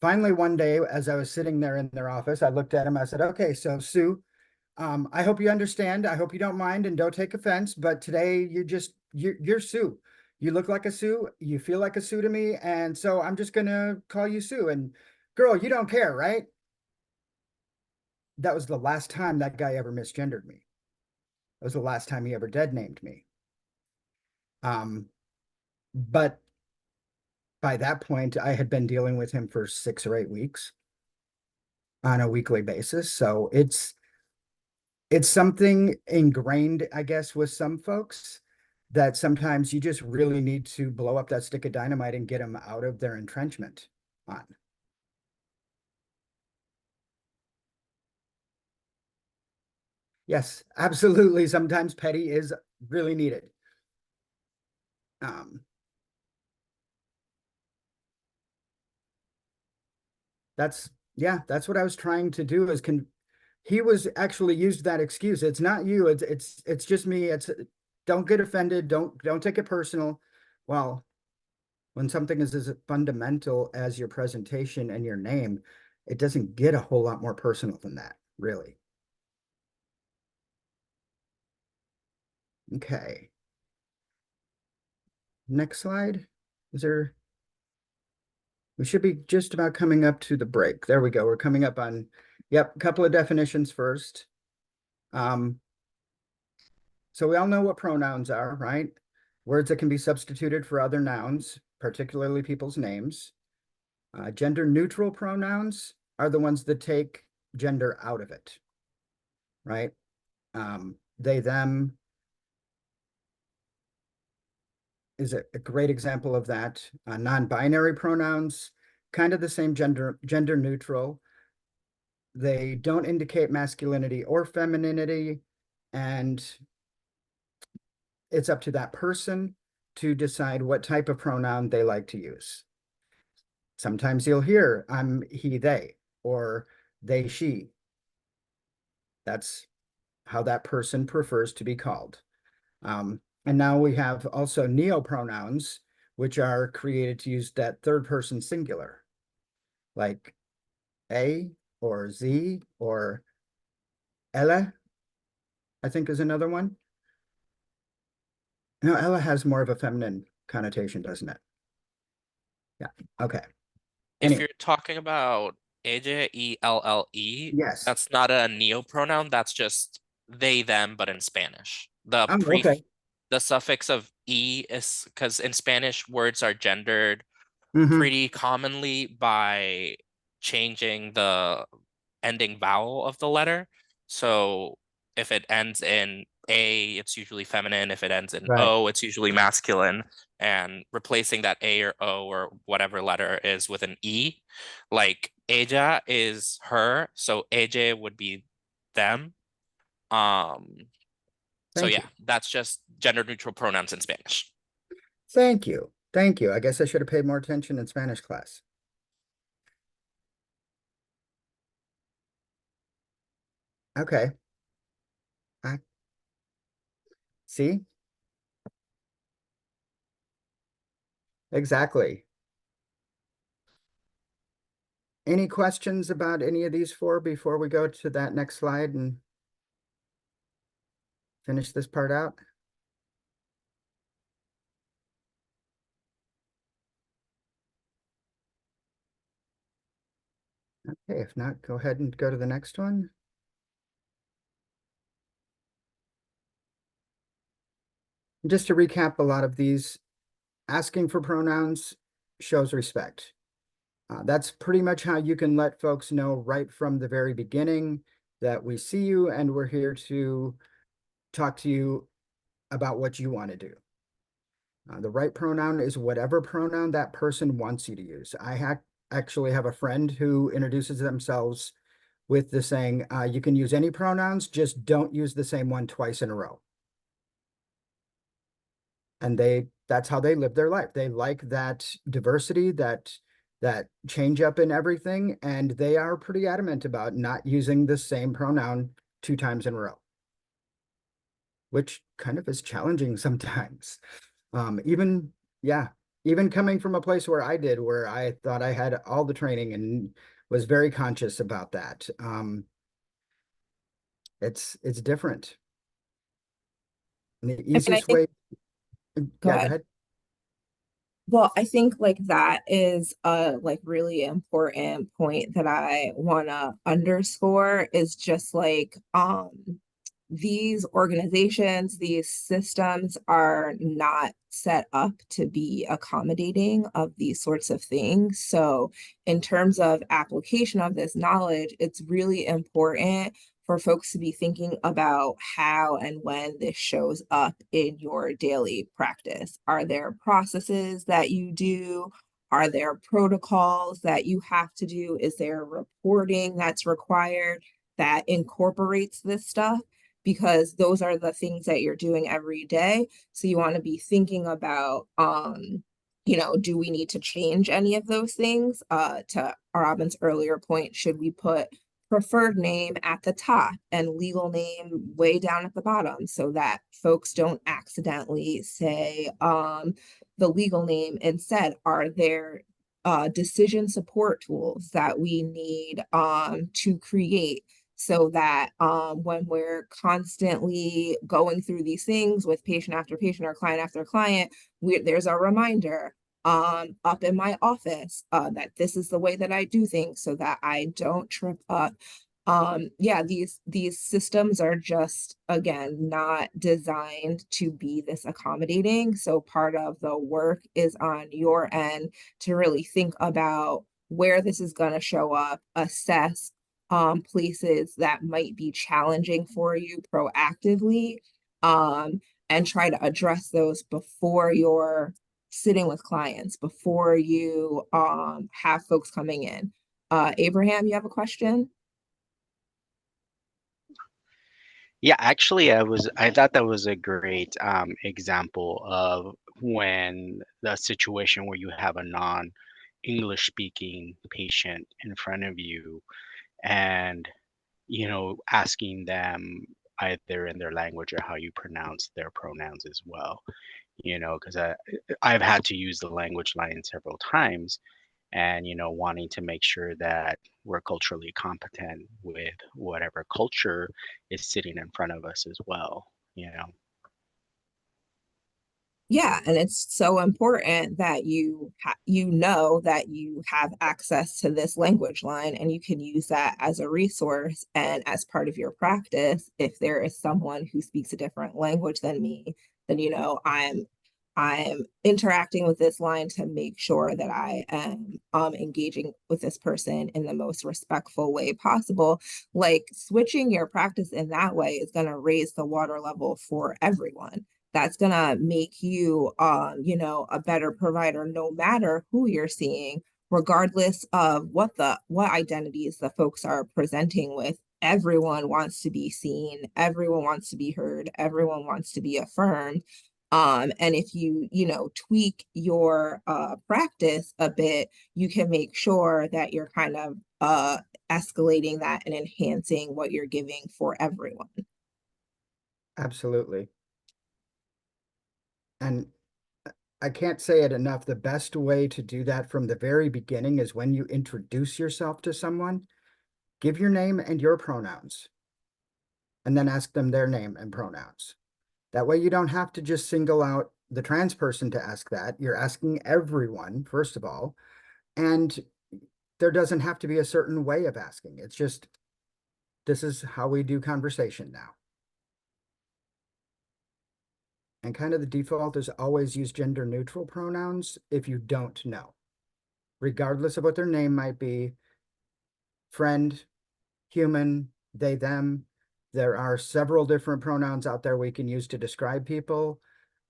Finally, one day, as I was sitting there in their office, I looked at him. I said, okay, so Sue, I hope you understand. I hope you don't mind and don't take offense, but today you're Sue. You look like a Sue. You feel like a Sue to me. And so I'm just going to call you Sue. And girl, you don't care, right? That was the last time that guy ever misgendered me. That was the last time he ever dead named me. But by that point, I had been dealing with him for 6 or 8 weeks on a weekly basis. So it's something ingrained, I guess, with some folks that sometimes you just really need to blow up that stick of dynamite and get them out of their entrenchment on. Yes, absolutely. Sometimes petty is really needed. That's what I was trying to do is he was actually used that excuse. It's not you, it's just me. Don't get offended, don't take it personal. Well, when something is as fundamental as your presentation and your name, it doesn't get a whole lot more personal than that, really. Okay. Next slide. We should be just about coming up to the break. There we go. We're coming up on, yep, a couple of definitions first. So we all know what pronouns are, right? Words that can be substituted for other nouns, particularly people's names. Gender neutral pronouns are the ones that take gender out of it, right? They, them is a great example of that. Non-binary pronouns, kind of the same, gender neutral. They don't indicate masculinity or femininity, and it's up to that person to decide what type of pronoun they like to use. Sometimes you'll hear I'm he, they, or they, she. That's how that person prefers to be called. And now we have also neopronouns, which are created to use that third person singular, like a or z or ella, I think is another one. No, ella has more of a feminine connotation, doesn't it? Yeah. Okay. If Anyway, you're talking about AJELLE, yes. that's not a neopronoun, that's just they, them, but in Spanish. Oh, okay. The suffix of E is because in Spanish words are gendered Mhm. pretty commonly by changing the ending vowel of the letter. So if it ends in A, it's usually feminine. If it ends in Right. O, it's usually masculine. And replacing that A or O or whatever letter is with an E, like ella is her, so ella would be them. Um, so Thank you. yeah, that's just gender neutral pronouns in Spanish. Thank you. Thank you. I guess I should have paid more attention in Spanish class. Okay. I see. Exactly. Any questions about any of these four before we go to that next slide and finish this part out? Okay, if not, go ahead and go to the next one. Just to recap a lot of these, asking for pronouns shows respect. That's pretty much how you can let folks know right from the very beginning that we see you and we're here to talk to you about what you want to do. The right pronoun is whatever pronoun that person wants you to use. I actually have a friend who introduces themselves with the saying, you can use any pronouns, just don't use the same one twice in a row. And that's how they live their life. They like that diversity, that change up in everything, and they are pretty adamant about not using the same pronoun 2 times in a row, which kind of is challenging sometimes. Even, yeah, even coming from a place where I thought I had all the training and was very conscious about that. It's different. And the I mean, I easiest think, way, go yeah, go ahead. ahead. Well, I think like that is a like really important point that I want to underscore is just like these organizations, these systems are not set up to be accommodating of these sorts of things. So, in terms of application of this knowledge, it's really important for folks to be thinking about how and when this shows up in your daily practice. Are there processes that you do? Are there protocols that you have to do? Is there reporting that's required that incorporates this stuff? Because those are the things that you're doing every day. So you want to be thinking about, do we need to change any of those things? To Robin's earlier point, should we put preferred name at the top and legal name way down at the bottom so that folks don't accidentally say the legal name instead? Are there decision support tools that we need to create so that when we're constantly going through these things with patient after patient or client after client, there's a reminder up in my office that this is the way that I do things so that I don't trip up. Yeah, these systems are just again not designed to be this accommodating. So part of the work is on your end to really think about where this is going to show up, assess places that might be challenging for you proactively, and try to address those before you're sitting with clients, before you have folks coming in. Abraham, you have a question? Yeah, actually, I thought that was a great example of when the situation where you have a non-English speaking patient in front of you and asking them either in their language or how you pronounce their pronouns as well. Because I've had to use the language line several times, and wanting to make sure that we're culturally competent with whatever culture is sitting in front of us as well. Yeah, and it's so important that you know that you have access to this language line and you can use that as a resource and as part of your practice. If there is someone who speaks a different language than me, then I'm interacting with this line to make sure that I am engaging with this person in the most respectful way possible. Like switching your practice in that way is going to raise the water level for everyone. That's gonna make you a better provider no matter who you're seeing, regardless of what identities the folks are presenting with. Everyone wants to be seen, everyone wants to be heard, everyone wants to be affirmed. And if you tweak your practice a bit, you can make sure that you're kind of escalating that and enhancing what you're giving for everyone. Absolutely. And I can't say it enough. The best way to do that from the very beginning is when you introduce yourself to someone, give your name and your pronouns, and then ask them their name and pronouns. That way you don't have to just single out the trans person to ask that. You're asking everyone, first of all, and there doesn't have to be a certain way of asking. It's just, this is how we do conversation now. And kind of the default is always use gender neutral pronouns if you don't know, regardless of what their name might be. Friend, human, they, them. There are several different pronouns out there we can use to describe people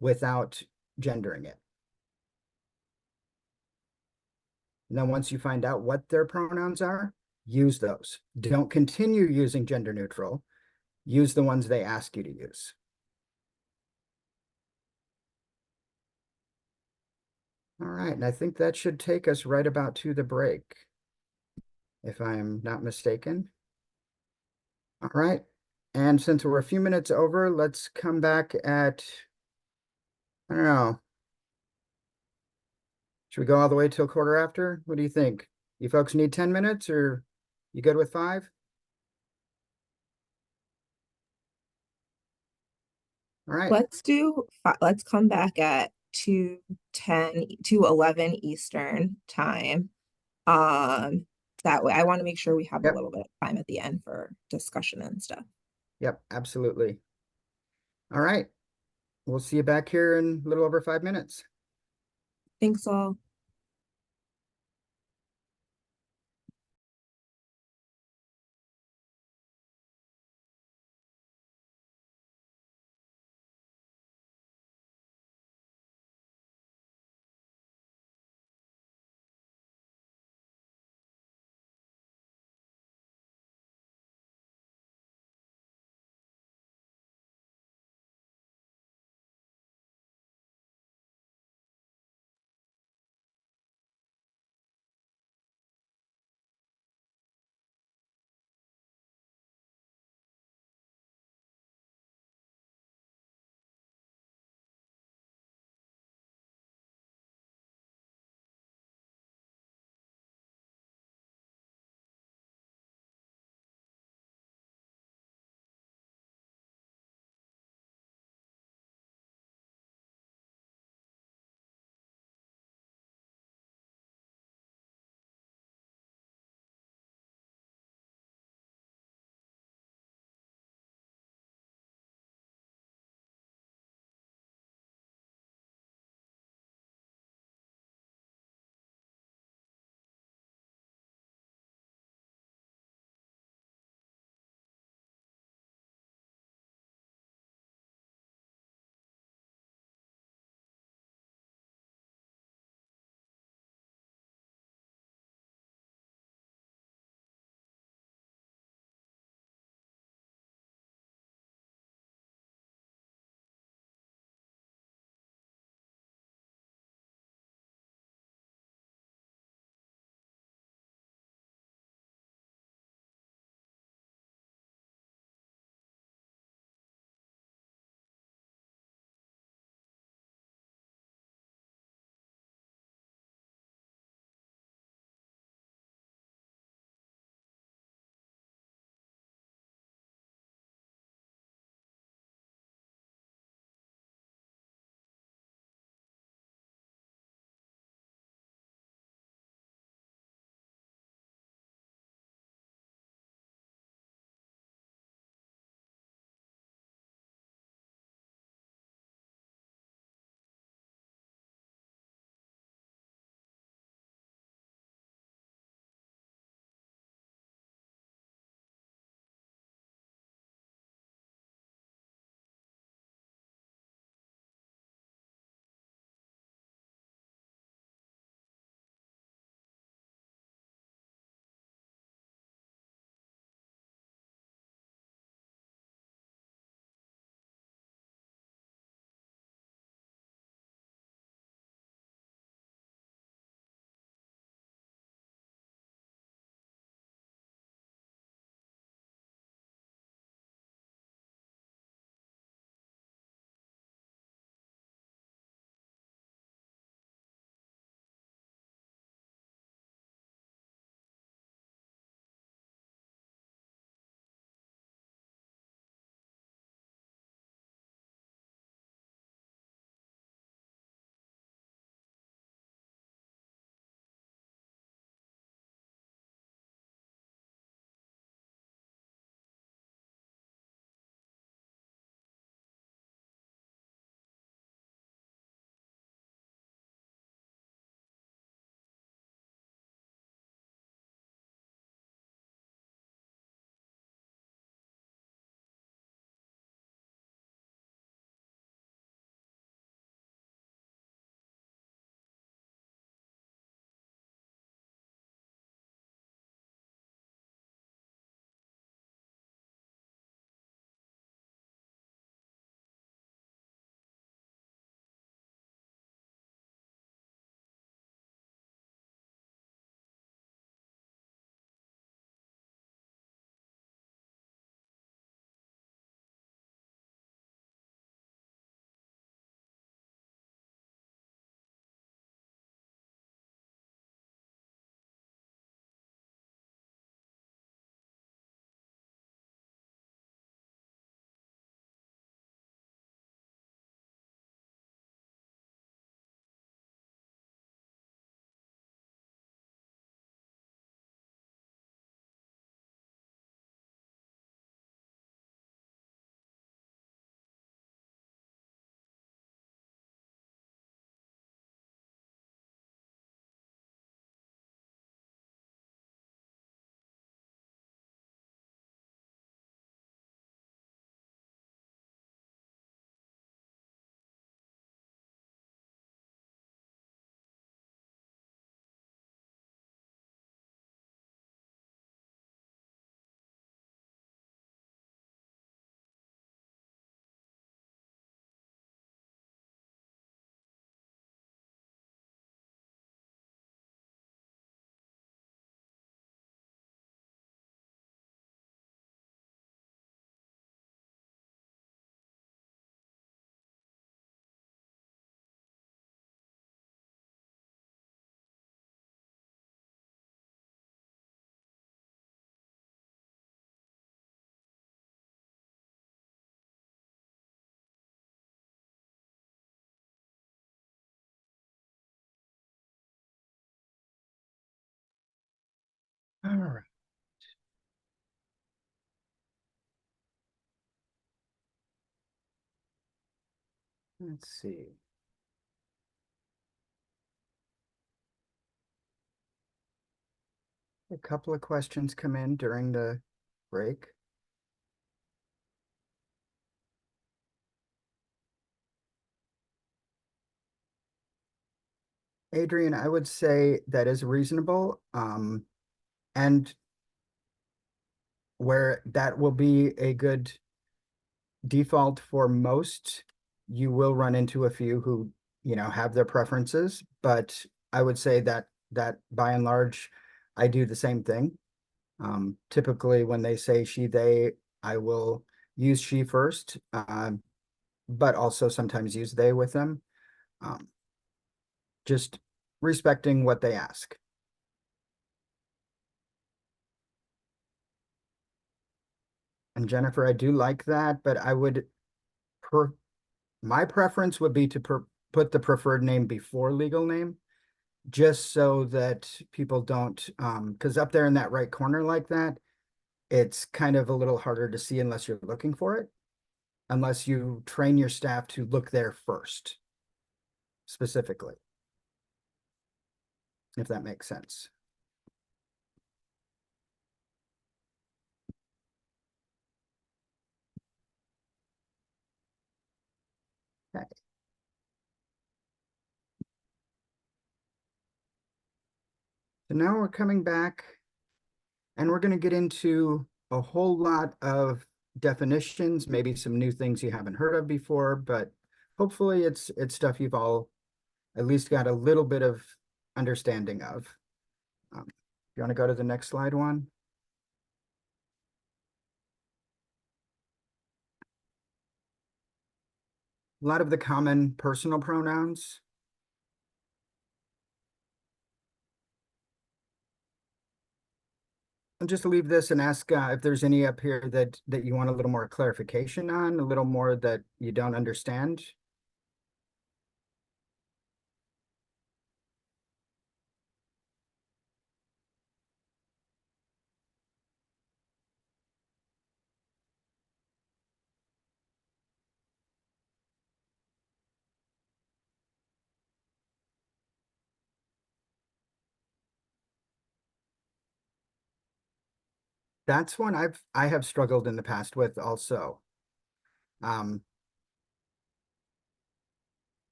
without gendering it. And then once you find out what their pronouns are, use those. Don't continue using gender neutral. Use the ones they ask you to use. All right, and I think that should take us right about to the break, if I'm not mistaken. All right, and since we're a few minutes over, let's come back at, I don't know, should we go all the way till quarter after? What do you think? You folks need 10 minutes or you good with 5? All right. Let's come back at 2:10, 2:11 Eastern time. That way I want to make sure we have a Yep. little bit of time at the end for discussion and stuff. Yep, absolutely. All right. We'll see you back here in a little over 5 minutes. Thanks all. All right. Let's see. A couple of questions come in during the break. Adrian, I would say that is reasonable. And where that will be a good default for most, you will run into a few who, have their preferences, but I would say that by and large, I do the same thing. Typically when they say she, they, I will use she first, but also sometimes use they with them. Just respecting what they ask. And Jennifer, I do like that, but I would my preference would be to put the preferred name before legal name, just so that people don't, because up there in that right corner like that, it's kind of a little harder to see unless you're looking for it, unless you train your staff to look there first, specifically, if that makes sense. Okay. So now we're coming back and we're going to get into a whole lot of definitions, maybe some new things you haven't heard of before, but hopefully it's stuff you've all at least got a little bit of understanding of. You want to go to the next slide one? A lot of the common personal pronouns. I'll just leave this and ask if there's any up here that you want a little more clarification on, a little more that you don't understand. That's one I have struggled in the past with also.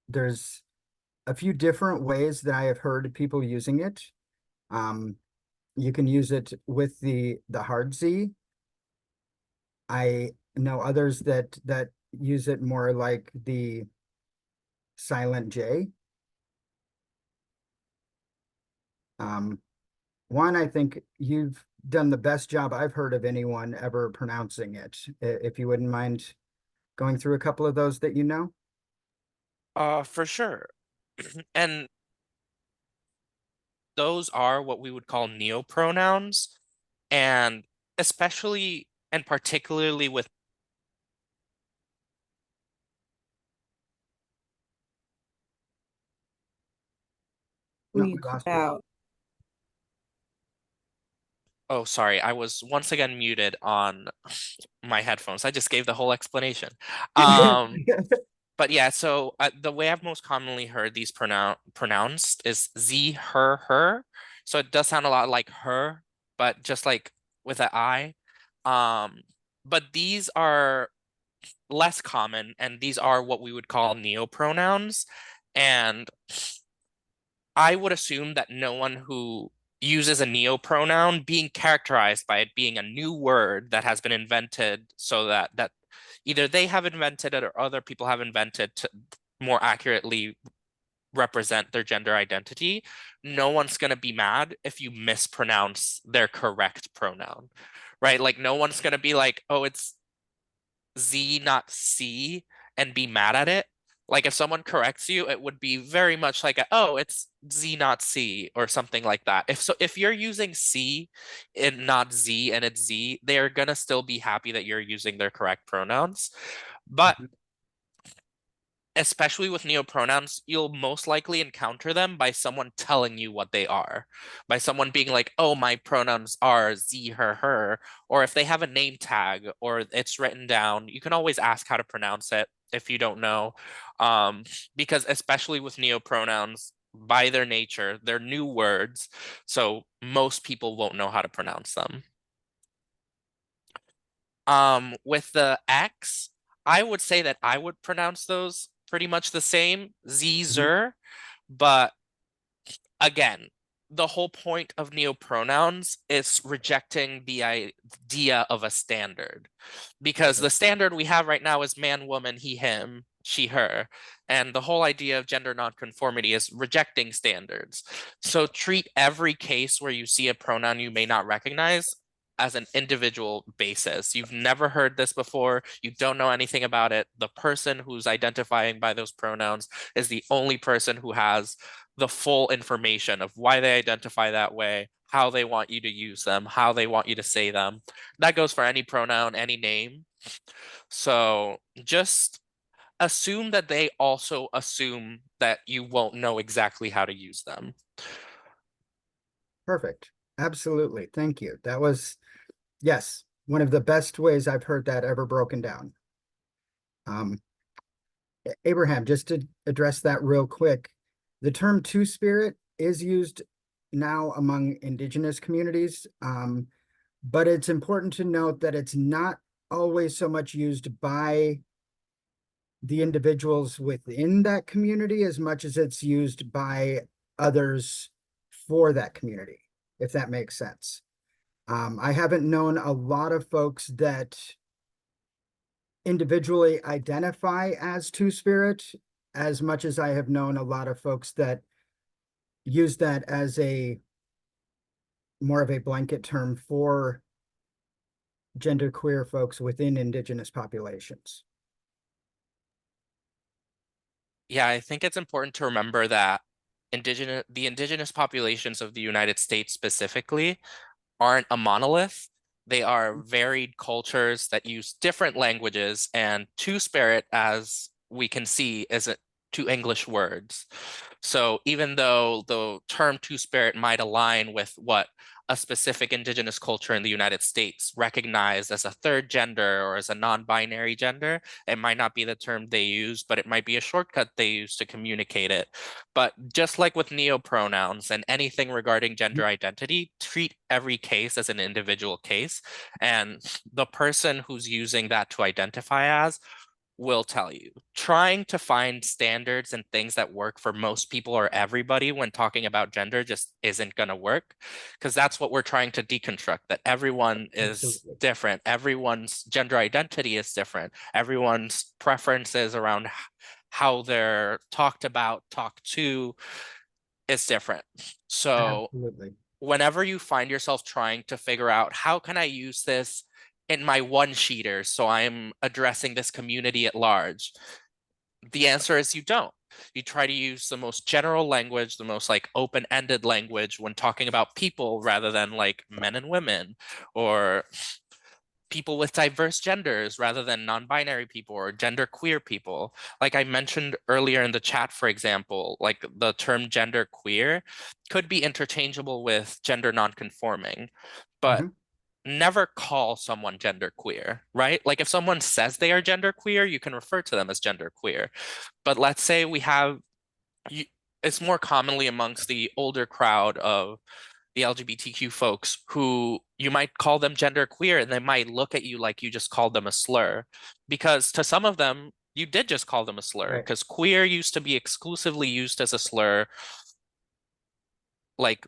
There's a few different ways that I have heard people using it. You can use it with the hard Z. I know others that use it more like the silent J. One, I think you've done the best job I've heard of anyone ever pronouncing it. If you wouldn't mind going through a couple of those that you know. For sure. And those are what we would call neopronouns, and especially and particularly with No, You we cut lost you. out. oh, sorry, I was once again muted on my headphones. I just gave the whole explanation. But yeah, so the way I've most commonly heard these pronounced is z, her. So it does sound a lot like her, but just like with an I. But these are less common, and these are what we would call neopronouns. And I would assume that no one who uses a neopronoun being characterized by it being a new word that has been invented so that either they have invented it or other people have invented to more accurately represent their gender identity, no one's going to be mad if you mispronounce their correct pronoun, right? Like no one's going to be like, oh, it's Z, not C, and be mad at it. Like if someone corrects you, it would be very much like, oh, it's Z, not C, or something like that. If you're using C and not Z and it's Z, they're gonna still be happy that you're using their correct pronouns. But especially with neopronouns, you'll most likely encounter them by someone telling you what they are, by someone being like, oh, my pronouns are z, her, or if they have a name tag or it's written down, you can always ask how to pronounce it if you don't know. Because especially with neopronouns, by their nature, they're new words, so most people won't know how to pronounce them. With the X, I would say that I would pronounce those pretty much the same, zer, but again, the whole point of neopronouns is rejecting the idea of a standard, because the standard we have right now is man, woman, he, him, she, her, and the whole idea of gender nonconformity is rejecting standards. So treat every case where you see a pronoun you may not recognize as an individual basis. You've never heard this before. You don't know anything about it. The person who's identifying by those pronouns is the only person who has the full information of why they identify that way, how they want you to use them, how they want you to say them. That goes for any pronoun, any name. So just assume that they also assume that you won't know exactly how to use them. Perfect. Absolutely. Thank you. That was, yes, one of the best ways I've heard that ever broken down. Abraham, just to address that real quick, the term two-spirit is used now among Indigenous communities, but it's important to note that it's not always so much used by the individuals within that community as much as it's used by others for that community, if that makes sense. I haven't known a lot of folks that individually identify as two-spirit as much as I have known a lot of folks that use that as a more of a blanket term for genderqueer folks within Indigenous populations. Yeah, I think it's important to remember that the indigenous populations of the United States specifically aren't a monolith. They are varied cultures that use different languages, and two-spirit, as we can see, is two English words. So even though the term two-spirit might align with what a specific indigenous culture in the United States recognized as a third gender or as a non-binary gender, it might not be the term they use, but it might be a shortcut they use to communicate it. But just like with neopronouns and anything regarding gender identity, treat every case as an individual case. And the person who's using that to identify as will tell you. Trying to find standards and things that work for most people or everybody when talking about gender just isn't going to work, because that's what we're trying to deconstruct, that everyone is Absolutely. different. Everyone's gender identity is different. Everyone's preferences around how they're talked about, talked to is different. So Absolutely. whenever you find yourself trying to figure out how can I use this in my one-sheeter so I'm addressing this community at large, the answer is you don't. You try to use the most general language, the most like open-ended language when talking about people rather than like men and women or people with diverse genders rather than non-binary people or genderqueer people. Like I mentioned earlier in the chat, for example, like the term genderqueer could be interchangeable with gender nonconforming, but never call someone genderqueer, right? Like if someone says they are genderqueer, you can refer to them as genderqueer. But let's say we have, it's more commonly amongst the older crowd of the LGBTQ folks who you might call them genderqueer and they might look at you like you just called them a slur, because to some of them, you did just call them a slur, Right. because queer used to be exclusively used as a slur like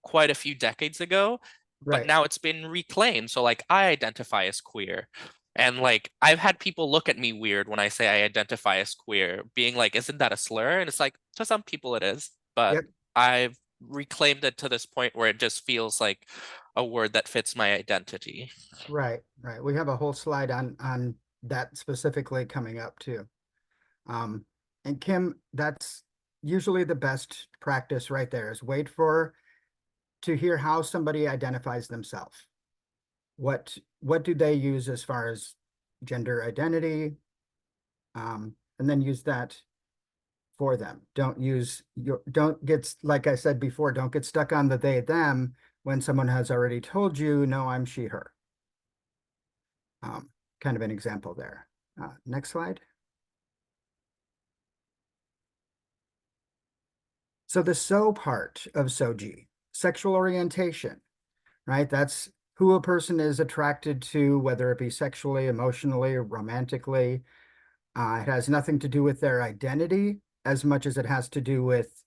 quite a few decades ago, but Right. now it's been reclaimed. So like I identify as queer. And like I've had people look at me weird when I say I identify as queer, being like, isn't that a slur? And it's like, to some people it is, but Yep. I've reclaimed it to this point where it just feels like a word that fits my identity. Right. Right. We have a whole slide on that specifically coming up too. And Kim, that's usually the best practice right there is wait to hear how somebody identifies themselves. What do they use as far as gender identity, and then use that for them. Don't get, like I said before, don't get stuck on the they, them when someone has already told you, no, I'm she, her. Kind of an example there. Next slide. So the so part of SOGI, sexual orientation, right? That's who a person is attracted to, whether it be sexually, emotionally, or romantically. It has nothing to do with their identity as much as it has to do with,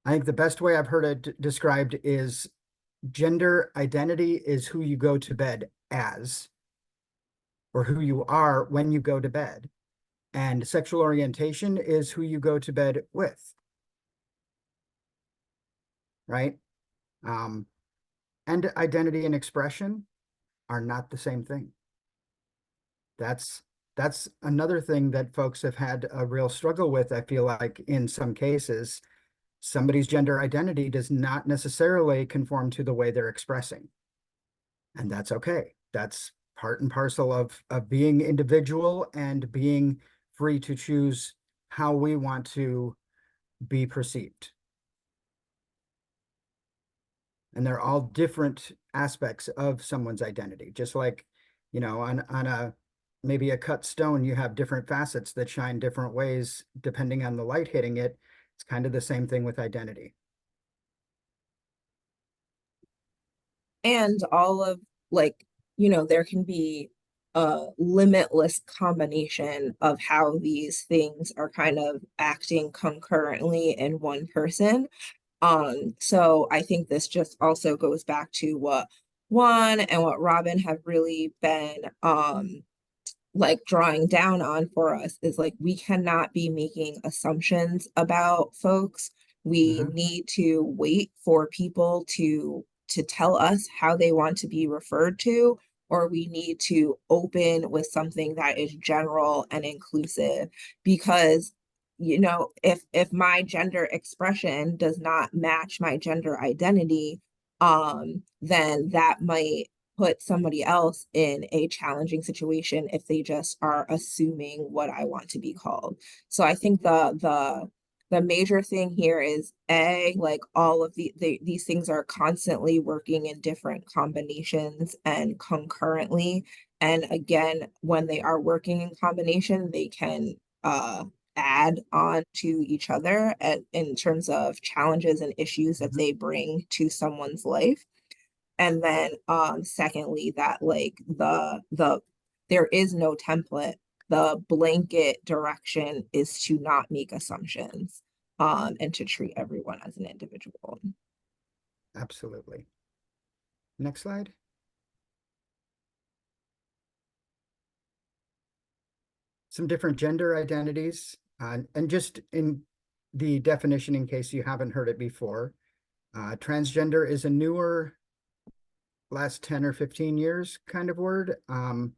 I think the best way I've heard it described is gender identity is who you go to bed as, or who you are when you go to bed. And sexual orientation is who you go to bed with, right? And identity and expression are not the same thing. That's another thing that folks have had a real struggle with. I feel like in some cases, somebody's gender identity does not necessarily conform to the way they're expressing. And that's okay. That's part and parcel of being individual and being free to choose how we want to be perceived. And they're all different aspects of someone's identity. Just like, you know, on a maybe a cut stone, you have different facets that shine different ways depending on the light hitting it. It's kind of the same thing with identity. And all of, like, you know, there can be a limitless combination of how these things are kind of acting concurrently in one person. So I think this just also goes back to what Juan and what Robin have really been like drawing down on for us, is like we cannot be making assumptions about folks. We need to wait for people to tell us how they want to be referred to, or we need to open with something that is general and inclusive. Because, you know, if my gender expression does not match my gender identity, then that might put somebody else in a challenging situation if they just are assuming what I want to be called. So I think the major thing here is like all of these things are constantly working in different combinations and concurrently. And again, when they are working in combination, they can add on to each other in terms of challenges and issues that they bring to someone's life. And then secondly, that like there is no template. The blanket direction is to not make assumptions and to treat everyone as an individual. Absolutely. Next slide. Some different gender identities, and just in the definition, in case you haven't heard it before, transgender is a newer last 10 or 15 years kind of word. And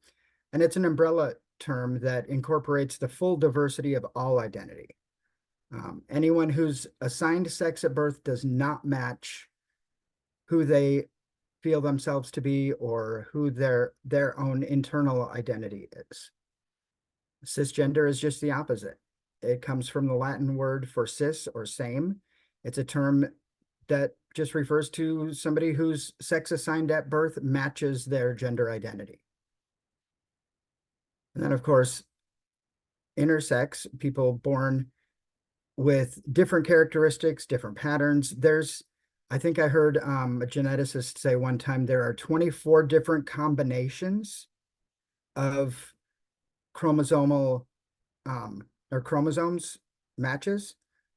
it's an umbrella term that incorporates the full diversity of all identity. Anyone who's assigned sex at birth does not match who they feel themselves to be or who their own internal identity is. Cisgender is just the opposite. It comes from the Latin word for cis or same. It's a term that just refers to somebody whose sex assigned at birth matches their gender identity. And then, of course, intersex, people born with different characteristics, different patterns. I think I heard a geneticist say one time there are 24 different combinations of chromosomal or chromosomes matches.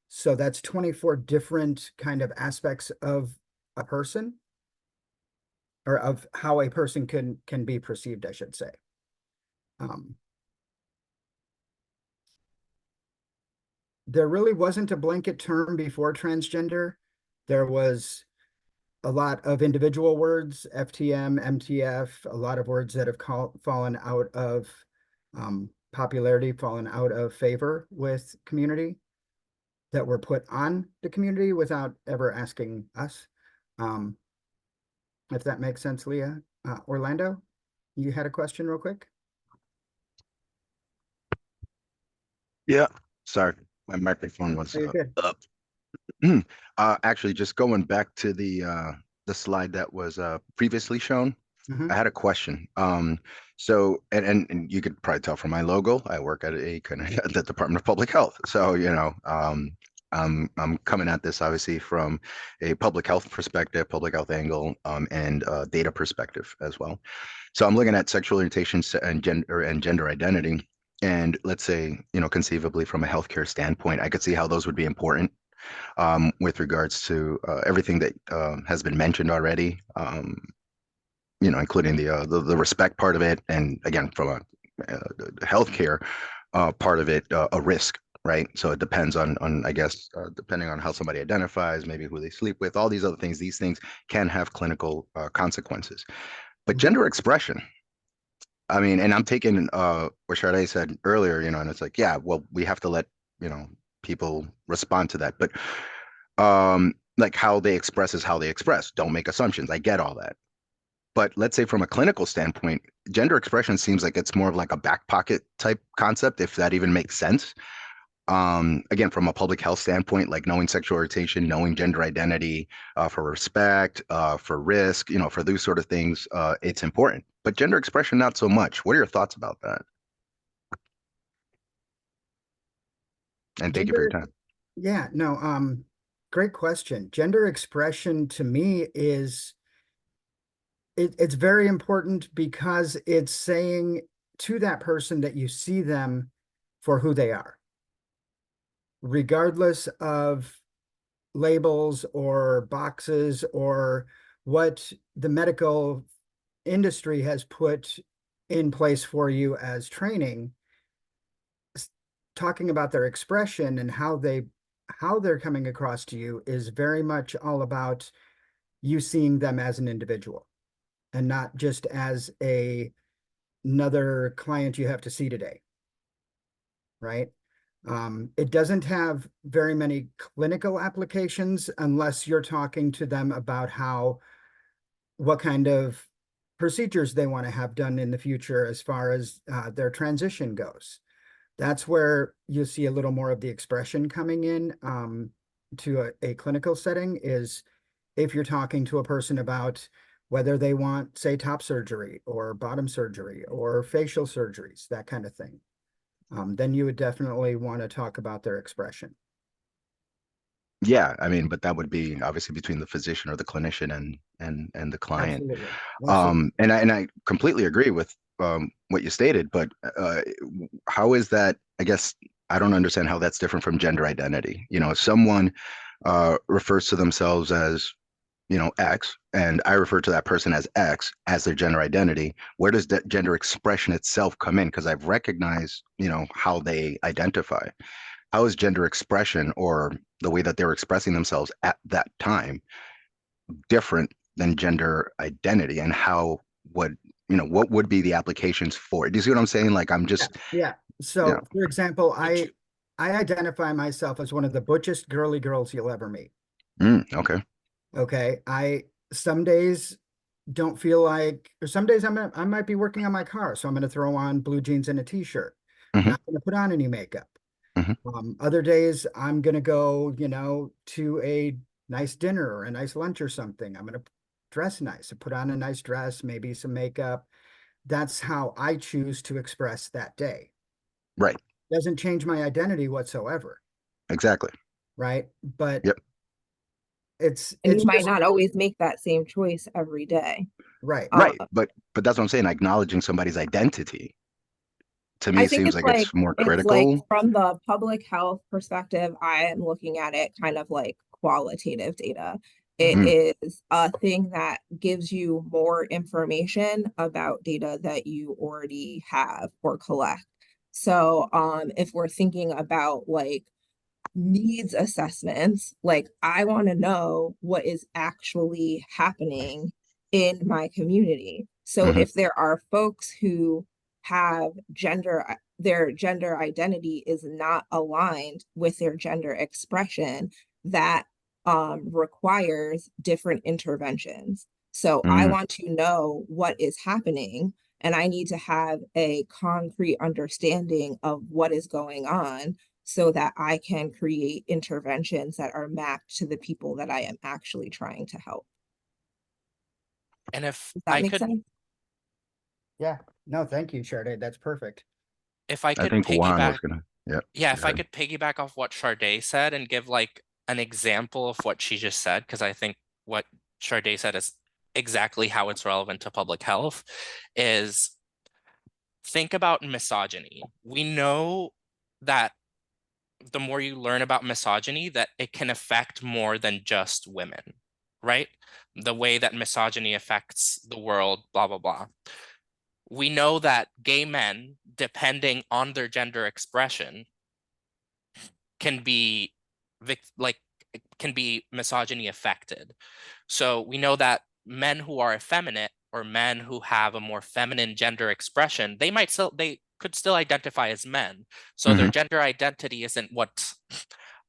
So that's 24 different kind of aspects of a person, or of how a person can be perceived, I should say. There really wasn't a blanket term before transgender. There was a lot of individual words, FTM, MTF, a lot of words that have fallen out of popularity, fallen out of favor with community, that were put on the community without ever asking us. If that makes sense, Leah. Orlando, you had a question real quick? Yeah, sorry, my microphone was Very good. up. Actually, just going back to the slide that was previously shown, Mhm. I had a question. So and you could probably tell from my logo, I work at at the Department of Public Health. So, I'm coming at this obviously from a public health perspective, public health angle, and data perspective as well. So I'm looking at sexual orientation and gender identity. And let's say, conceivably from a healthcare standpoint, I could see how those would be important with regards to everything that has been mentioned already, including the respect part of it. And again, from a healthcare part of it, a risk, right? So it depends on I guess, depending on how somebody identifies, maybe who they sleep with, all these other things, these things can have clinical consequences. But Mhm. gender expression, I mean, and I'm taking what Sade said earlier, and it's like, yeah, well, we have to let, people respond to that. But like how they express is how they express. Don't make assumptions. I get all that. But let's say from a clinical standpoint, gender expression seems like it's more of like a back pocket type concept, if that even makes sense. Again, from a public health standpoint, like knowing sexual orientation, knowing gender identity, for respect, for risk, for those sort of things, it's important. But gender expression, not so much. What are your thoughts about that? And thank you for your Gender, time. yeah, no, great question. Gender expression to me is it's very important because it's saying to that person that you see them for who they are, regardless of labels or boxes or what the medical industry has put in place for you as training. Talking about their expression and how they're coming across to you is very much all about you seeing them as an individual and not just as another client you have to see today, right? It doesn't have very many clinical applications unless you're talking to them about what kind of procedures they want to have done in the future as far as their transition goes. That's where you see a little more of the expression coming in to a clinical setting, is if you're talking to a person about whether they want, say, top surgery or bottom surgery or facial surgeries, that kind of thing. Then you would definitely want to talk about their expression. Yeah, I mean, but that would be obviously between the physician or the clinician and the client. Absolutely. Absolutely. And I completely agree with what you stated, but how is that? I guess I don't understand how that's different from gender identity. If someone refers to themselves as, X, and I refer to that person as X as their gender identity, where does that gender expression itself come in? Because I've recognized, how they identify. How is gender expression, or the way that they're expressing themselves at that time, different than gender identity? And how would, what would be the applications for it? Do you see what I'm saying? Like, I'm just, Yeah. So, for example, I identify myself as one of the butchest girly girls you'll ever meet. Okay. Okay. Some days don't feel like, or some days I might be working on my car, so I'm going to throw on blue jeans and a t-shirt. Hmm. Not going to put on any makeup. Hmm. Other days I'm going to go, to a nice dinner or a nice lunch or something. I'm going to dress nice, put on a nice dress, maybe some makeup. That's how I choose to express that day. Right. Doesn't change my identity whatsoever, Exactly. right? But Yep. And it's you might just not always make that same choice every day. right. Right. But that's what I'm saying. Acknowledging somebody's identity to me I think seems it's like it's more like critical. from the public health perspective, I am looking at it kind of like qualitative data. It Mm, is a thing that gives you more information about data that you already have or collect. So if we're thinking about like needs assessments, like I want to know what is actually happening in my community. So mhm, if there are folks who have their gender identity is not aligned with their gender expression, that requires different interventions. So I mm, want to know what is happening, and I need to have a concrete understanding of what is going on so that I can create interventions that are mapped to the people that I am actually trying to help. And if Does that I make could, sense? Yeah, no, thank you, Sade. That's perfect. if I I could think Juan was piggyback, gonna, yeah. yeah, go if I ahead. could piggyback off what Sade said and give like an example of what she just said, because I think what Sade said is exactly how it's relevant to public health, is think about misogyny. We know that the more you learn about misogyny, that it can affect more than just women, right? The way that misogyny affects the world, blah, blah, blah. We know that gay men, depending on their gender expression, can be can be misogyny affected. So we know that men who are effeminate or men who have a more feminine gender expression, they could still identify as men. So their Mhm. gender identity isn't what's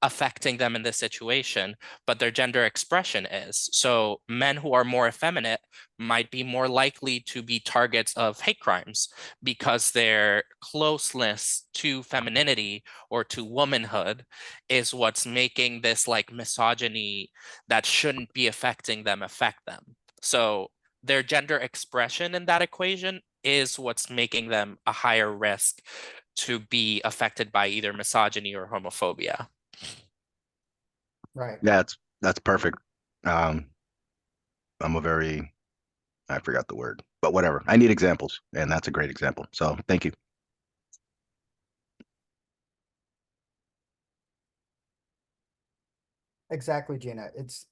affecting them in this situation, but their gender expression is. So men who are more effeminate might be more likely to be targets of hate crimes because their closeness to femininity or to womanhood is what's making this like misogyny that shouldn't be affecting them affect them. So their gender expression in that equation is what's making them a higher risk to be affected by either misogyny or homophobia. Right. Yeah, that's perfect. Um, I forgot the word, but whatever. I need examples, and that's a great example. So thank you. Exactly, Gina. It's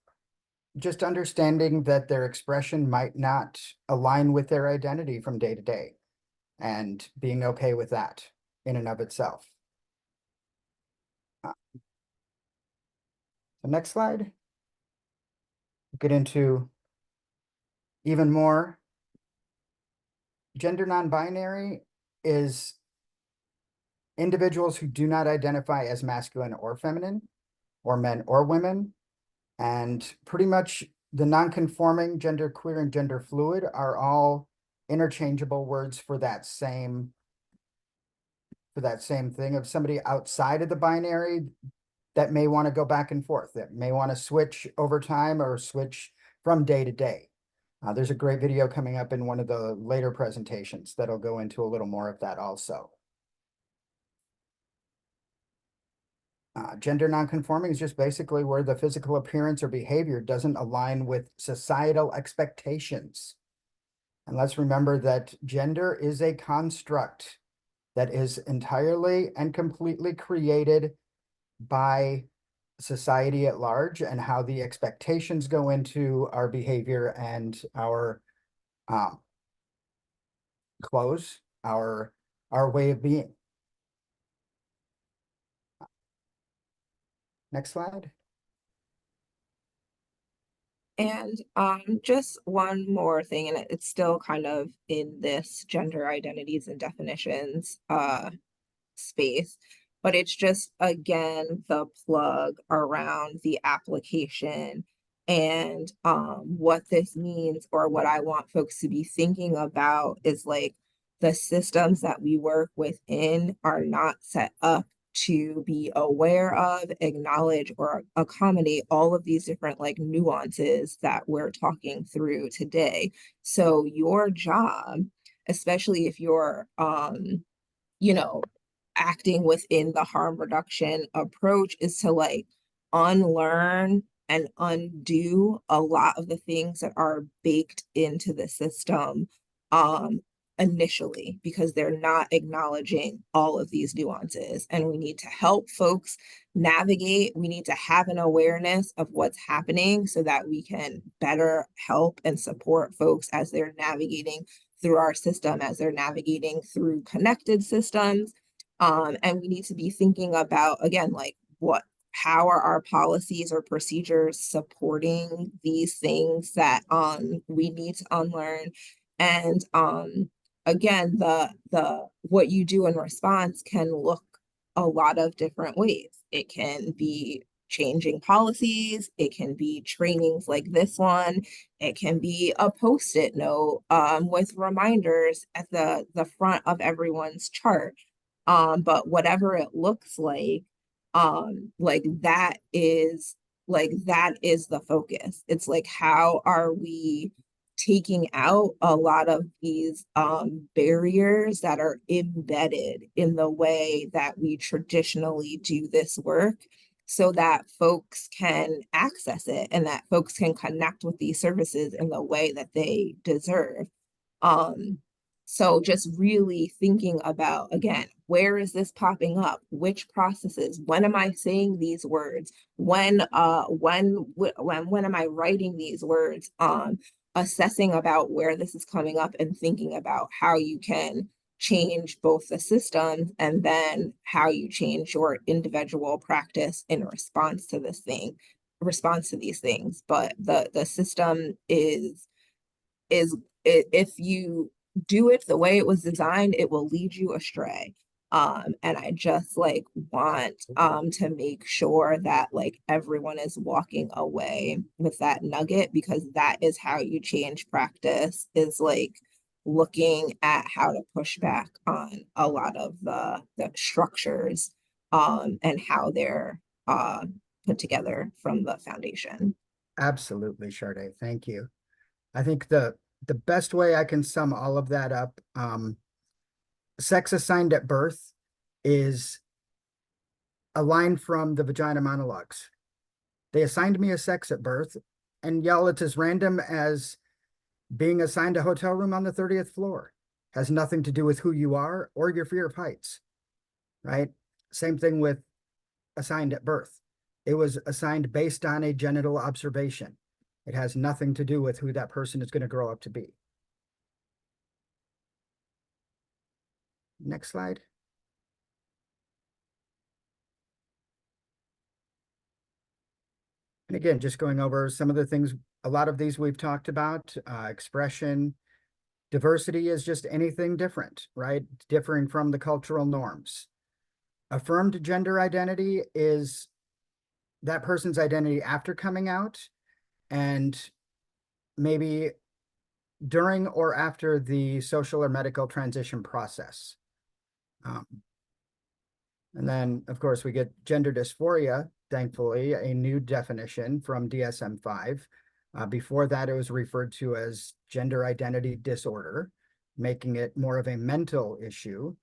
just understanding that their expression might not align with their identity from day to day and being okay with that in and of itself. The next slide. Get into even more. Gender non-binary is individuals who do not identify as masculine or feminine, or men or women. And pretty much the non-conforming, gender queer, and gender fluid are all interchangeable words for that same thing of somebody outside of the binary that may want to go back and forth, that may want to switch over time or switch from day to day. There's a great video coming up in one of the later presentations that'll go into a little more of that also. Gender nonconforming is just basically where the physical appearance or behavior doesn't align with societal expectations. And let's remember that gender is a construct that is entirely and completely created by society at large and how the expectations go into our behavior and our clothes, our way of being. Next slide. And just one more thing, and it's still kind of in this gender identities and definitions space, but it's just again the plug around the application and what this means, or what I want folks to be thinking about is like the systems that we work within are not set up to be aware of, acknowledge, or accommodate all of these different like nuances that we're talking through today. So your job, especially if you're you know, acting within the harm reduction approach, is to like unlearn and undo a lot of the things that are baked into the system initially, because they're not acknowledging all of these nuances, and we need to help folks navigate. We need to have an awareness of what's happening so that we can better help and support folks as they're navigating through our system, as they're navigating through connected systems. And we need to be thinking about, again, like how are our policies or procedures supporting these things that we need to unlearn. And again, the what you do in response can look a lot of different ways. It can be changing policies, it can be trainings like this one, it can be a post-it note with reminders at the front of everyone's chart. But whatever it looks that is that is the focus. It's like, how are we taking out a lot of these barriers that are embedded in the way that we traditionally do this work, so that folks can access it and that folks can connect with these services in the way that they deserve. So just really thinking about, again, where is this popping up? Which processes? When am I saying these words? When am I writing these words? Assessing about where this is coming up and thinking about how you can change both the systems and then how you change your individual practice in response to these things. But the system is if you do it the way it was designed, it will lead you astray. And I just want to make sure that everyone is walking away with that nugget, because that is how you change practice, is looking at how to push back on a lot of the structures and how they're put together from the foundation. Absolutely, Sade. Thank you. I think the best way I can sum all of that up, sex assigned at birth is a line from the Vagina Monologues. They assigned me a sex at birth, and y'all, it's as random as being assigned a hotel room on the 30th floor. Has nothing to do with who you are or your fear of heights, right? Same thing with assigned at birth. It was assigned based on a genital observation. It has nothing to do with who that person is going to grow up to be. Next slide. And again, just going over some of the things, a lot of these we've talked about, expression. Diversity is just anything different, right? Differing from the cultural norms. Affirmed gender identity is that person's identity after coming out, and maybe during or after the social or medical transition process. And then, of course, we get gender dysphoria, thankfully, a new definition from DSM-5. Before that, it was referred to as gender identity disorder, making it more of a mental issue.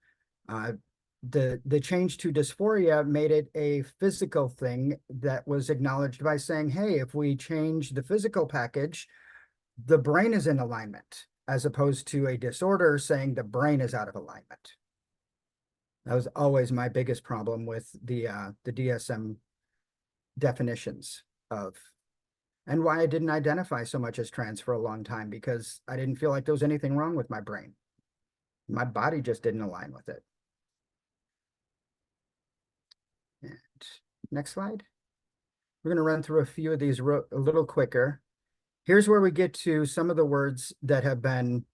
The change to dysphoria made it a physical thing that was acknowledged by saying, hey, if we change the physical package, the brain is in alignment, as opposed to a disorder saying the brain is out of alignment. That was always my biggest problem with the DSM definitions of, and why I didn't identify so much as trans for a long time, because I didn't feel like there was anything wrong with my brain. My body just didn't align with it. And next slide. We're going to run through a few of these a little quicker. Here's where we get to some of the words that have been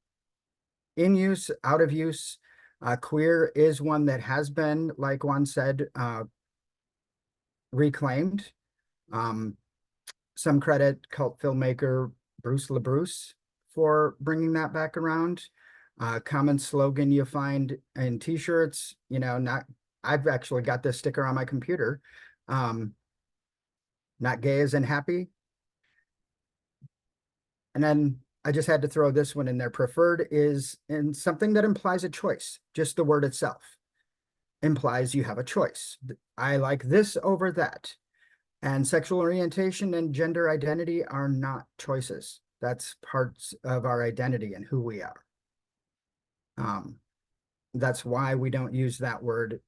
in use, out of use. Queer is one that has been, like Juan said, reclaimed. Some credit cult filmmaker Bruce LaBruce for bringing that back around. Common slogan you find in t-shirts, I've actually got this sticker on my computer. Not gay as in happy. And then I just had to throw this one in there. Preferred is in something that implies a choice. Just the word itself implies you have a choice. I like this over that. And sexual orientation and gender identity are not choices. That's parts of our identity and who we are. That's why we don't use that word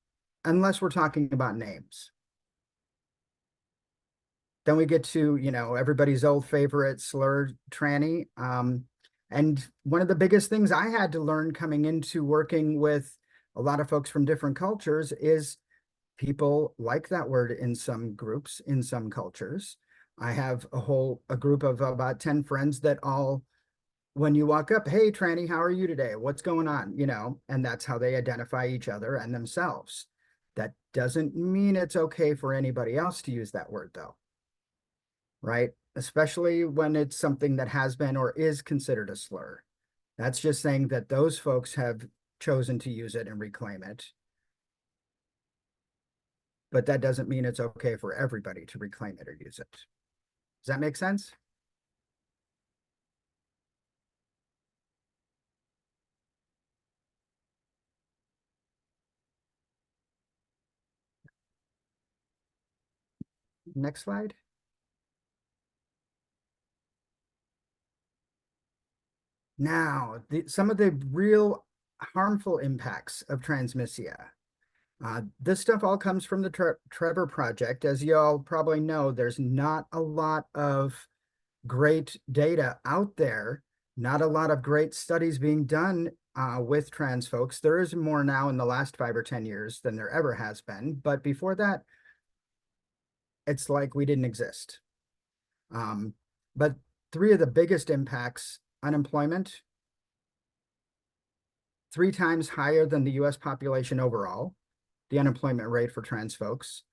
unless we're talking about names. Then we get to, everybody's old favorite slur, tranny. And one of the biggest things I had to learn coming into working with a lot of folks from different cultures is people like that word in some groups, in some cultures. I have a group of about 10 friends that all, when you walk up, hey, tranny, how are you today? What's going on? And that's how they identify each other and themselves. That doesn't mean it's okay for anybody else to use that word, though, right? Especially when it's something that has been or is considered a slur. That's just saying that those folks have chosen to use it and reclaim it. But that doesn't mean it's okay for everybody to reclaim it or use it. Does that make sense? Next slide. Now, some of the real harmful impacts of transmisia. This stuff all comes from the Trevor Project. As you all probably know, there's not a lot of great data out there, not a lot of great studies being done with trans folks. There is more now in the last 5 or 10 years than there ever has been. But before that, it's like we didn't exist. But 3 of the biggest impacts: unemployment, 3 times higher than the US population overall, the unemployment rate for trans folks.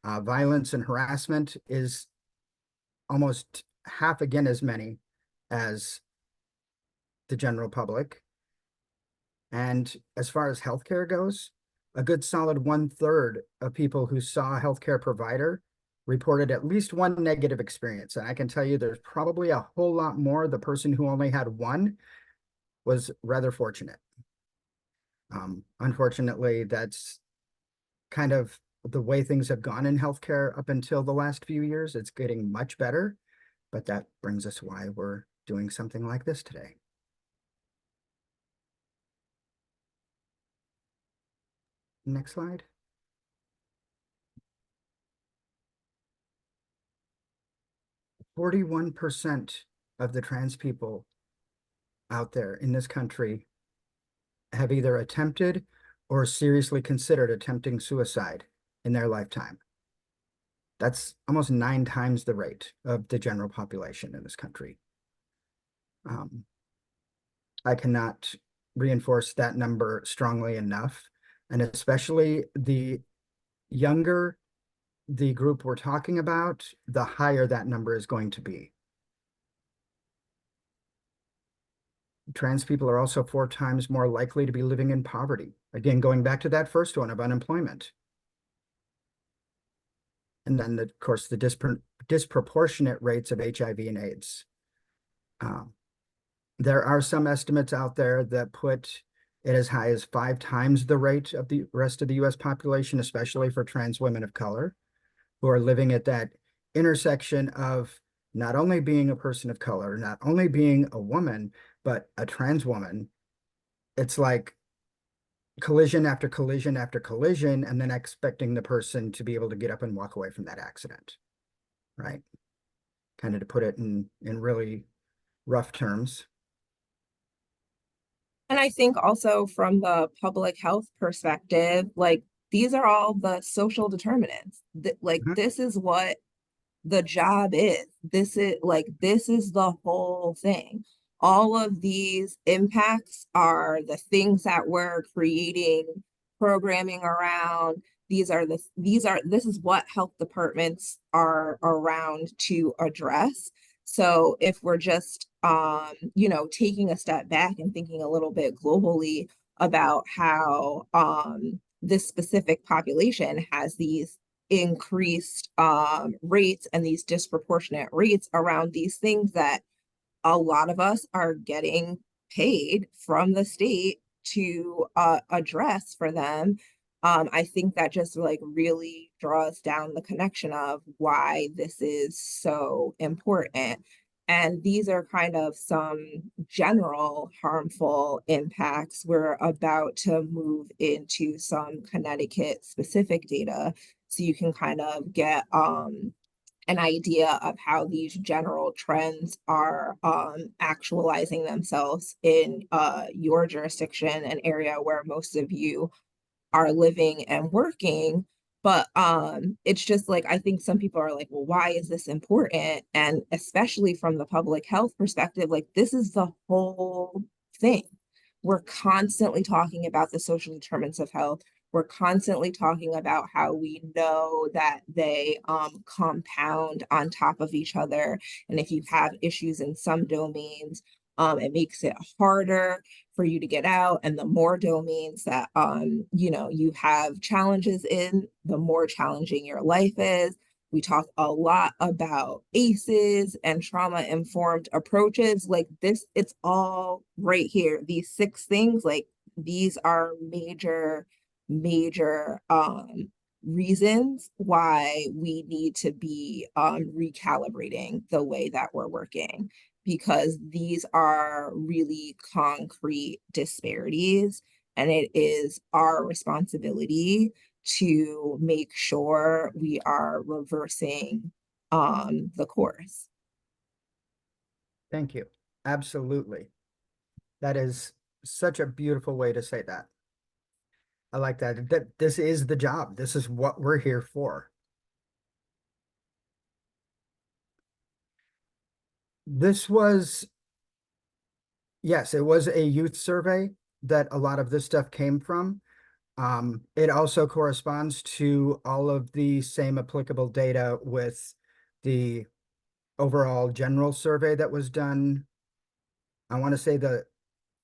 Violence and harassment is almost half again as many as the general public. And as far as healthcare goes, a good solid 1/3 of people who saw a healthcare provider reported at least one negative experience. And I can tell you there's probably a whole lot more. The person who only had one was rather fortunate. Unfortunately, that's kind of the way things have gone in healthcare up until the last few years. It's getting much better, but that brings us why we're doing something like this today. Next slide. "41% of the trans people out there in this country have either attempted or seriously considered attempting suicide in their lifetime." That's almost 9 times the rate of the general population in this country. I cannot reinforce that number strongly enough, and especially the younger the group we're talking about, the higher that number is going to be. Trans people are also 4 times more likely to be living in poverty. Again, going back to that first one of unemployment. And then, of course, the disproportionate rates of HIV and AIDS. There are some estimates out there that put it as high as 5 times the rate of the rest of the US population, especially for trans women of color, who are living at that intersection of not only being a person of color, not only being a woman, but a trans woman. It's like collision after collision after collision, and then expecting the person to be able to get up and walk away from that accident, right? Kind of to put it in really rough terms. And I think also from the public health perspective, like these are all the social determinants. This is what the job is. This is the whole thing. All of these impacts are the things that we're creating programming around. This is what health departments are around to address. So if we're just taking a step back and thinking a little bit globally about how this specific population has these increased rates and these disproportionate rates around these things that a lot of us are getting paid from the state to address for them. I think that just like really draws down the connection of why this is so important. And these are kind of some general harmful impacts. We're about to move into some Connecticut specific data, so you can kind of get an idea of how these general trends are actualizing themselves in your jurisdiction, an area where most of you are living and working. But it's just like, I think some people are like, well, why is this important? And especially from the public health perspective, like this is the whole thing. We're constantly talking about the social determinants of health. We're constantly talking about how we know that they compound on top of each other. And if you have issues in some domains, it makes it harder for you to get out. And the more domains that you have challenges in, the more challenging your life is. We talk a lot about ACEs and trauma-informed approaches. Like this, it's all right here. These 6 things, like these are major reasons why we need to be recalibrating the way that we're working, because these are really concrete disparities, and it is our responsibility to make sure we are reversing the course. Thank you. Absolutely. That is such a beautiful way to say that. I like that. That this is the job. This is what we're here for. This was, yes, it was a youth survey that a lot of this stuff came from. It also corresponds to all of the same applicable data with the overall general survey that was done. I want to say the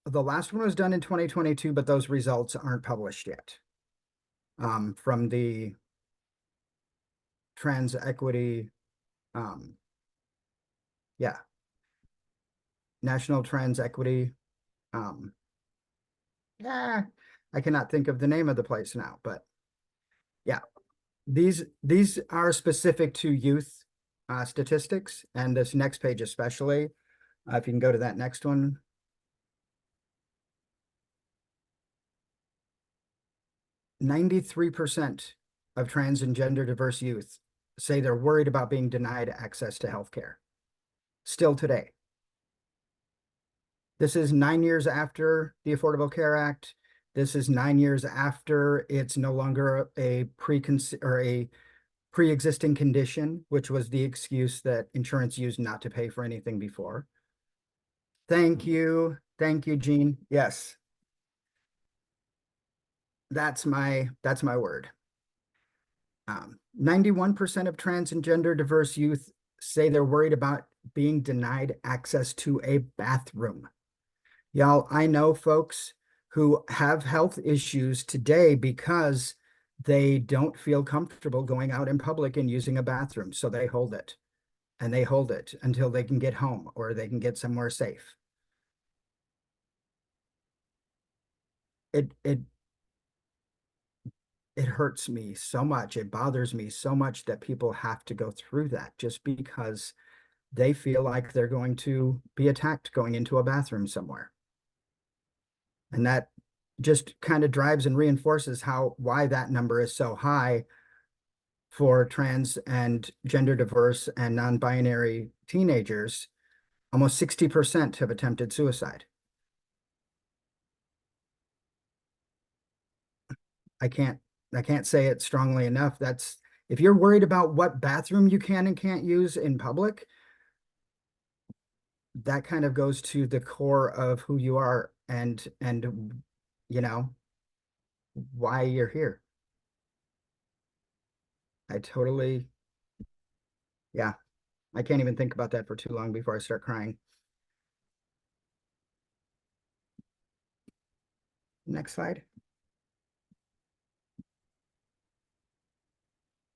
last one was done in 2022, but those results aren't published yet. From the trans equity, yeah, National Trans Equity. Yeah, I cannot think of the name of the place now, but yeah, these are specific to youth statistics, and this next page especially. If you can go to that next one. 93% of trans and gender diverse youth say they're worried about being denied access to healthcare. Still today. This is 9 years after the Affordable Care Act. This is 9 years after it's no longer a pre-existing condition, which was the excuse that insurance used not to pay for anything before. Thank you, Jean. Yes, that's my word. 91% of trans and gender diverse youth say they're worried about being denied access to a bathroom. Y'all, I know folks who have health issues today because they don't feel comfortable going out in public and using a bathroom. So they hold it, and they hold it until they can get home or they can get somewhere safe. It hurts me so much. It bothers me so much that people have to go through that just because they feel like they're going to be attacked going into a bathroom somewhere. And that just kind of drives and reinforces why that number is so high for trans and gender diverse and non-binary teenagers. Almost 60% have attempted suicide. I can't say it strongly enough. That's, if you're worried about what bathroom you can and can't use in public, that kind of goes to the core of who you are and you know why you're here. I totally, yeah, I can't even think about that for too long before I start crying. Next slide.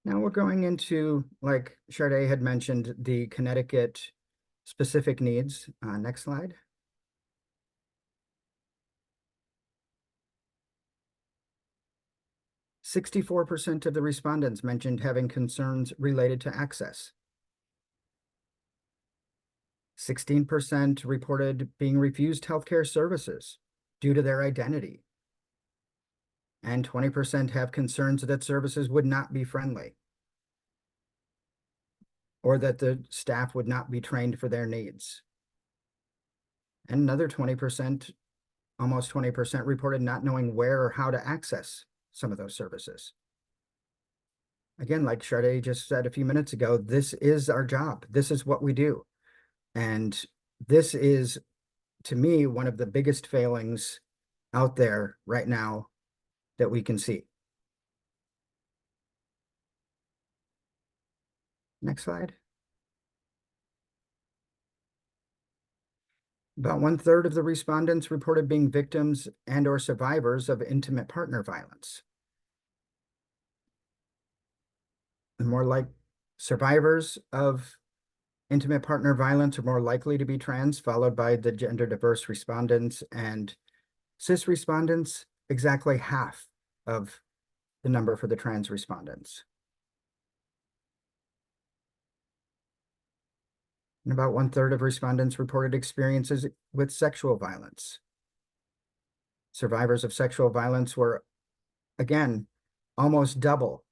Now we're going into, like Sade had mentioned, the Connecticut specific needs. Next slide. "64% of the respondents mentioned having concerns related to access. 16% reported being refused healthcare services due to their identity. And 20% have concerns that services would not be friendly or that the staff would not be trained for their needs. And another 20%, almost 20%, reported not knowing where or how to access some of those services. Again, like Sade just said a few minutes ago, this is our job. This is what we do. And this is, to me, one of the biggest failings out there right now that we can see. Next slide. About 1/3 of the respondents reported being victims and or survivors of intimate partner violence. The more like survivors of intimate partner violence are more likely to be trans, followed by the gender diverse respondents, and cis respondents, exactly half of the number for the trans respondents. And about 1/3 of respondents reported experiences with sexual violence. Survivors of sexual violence were, again, almost double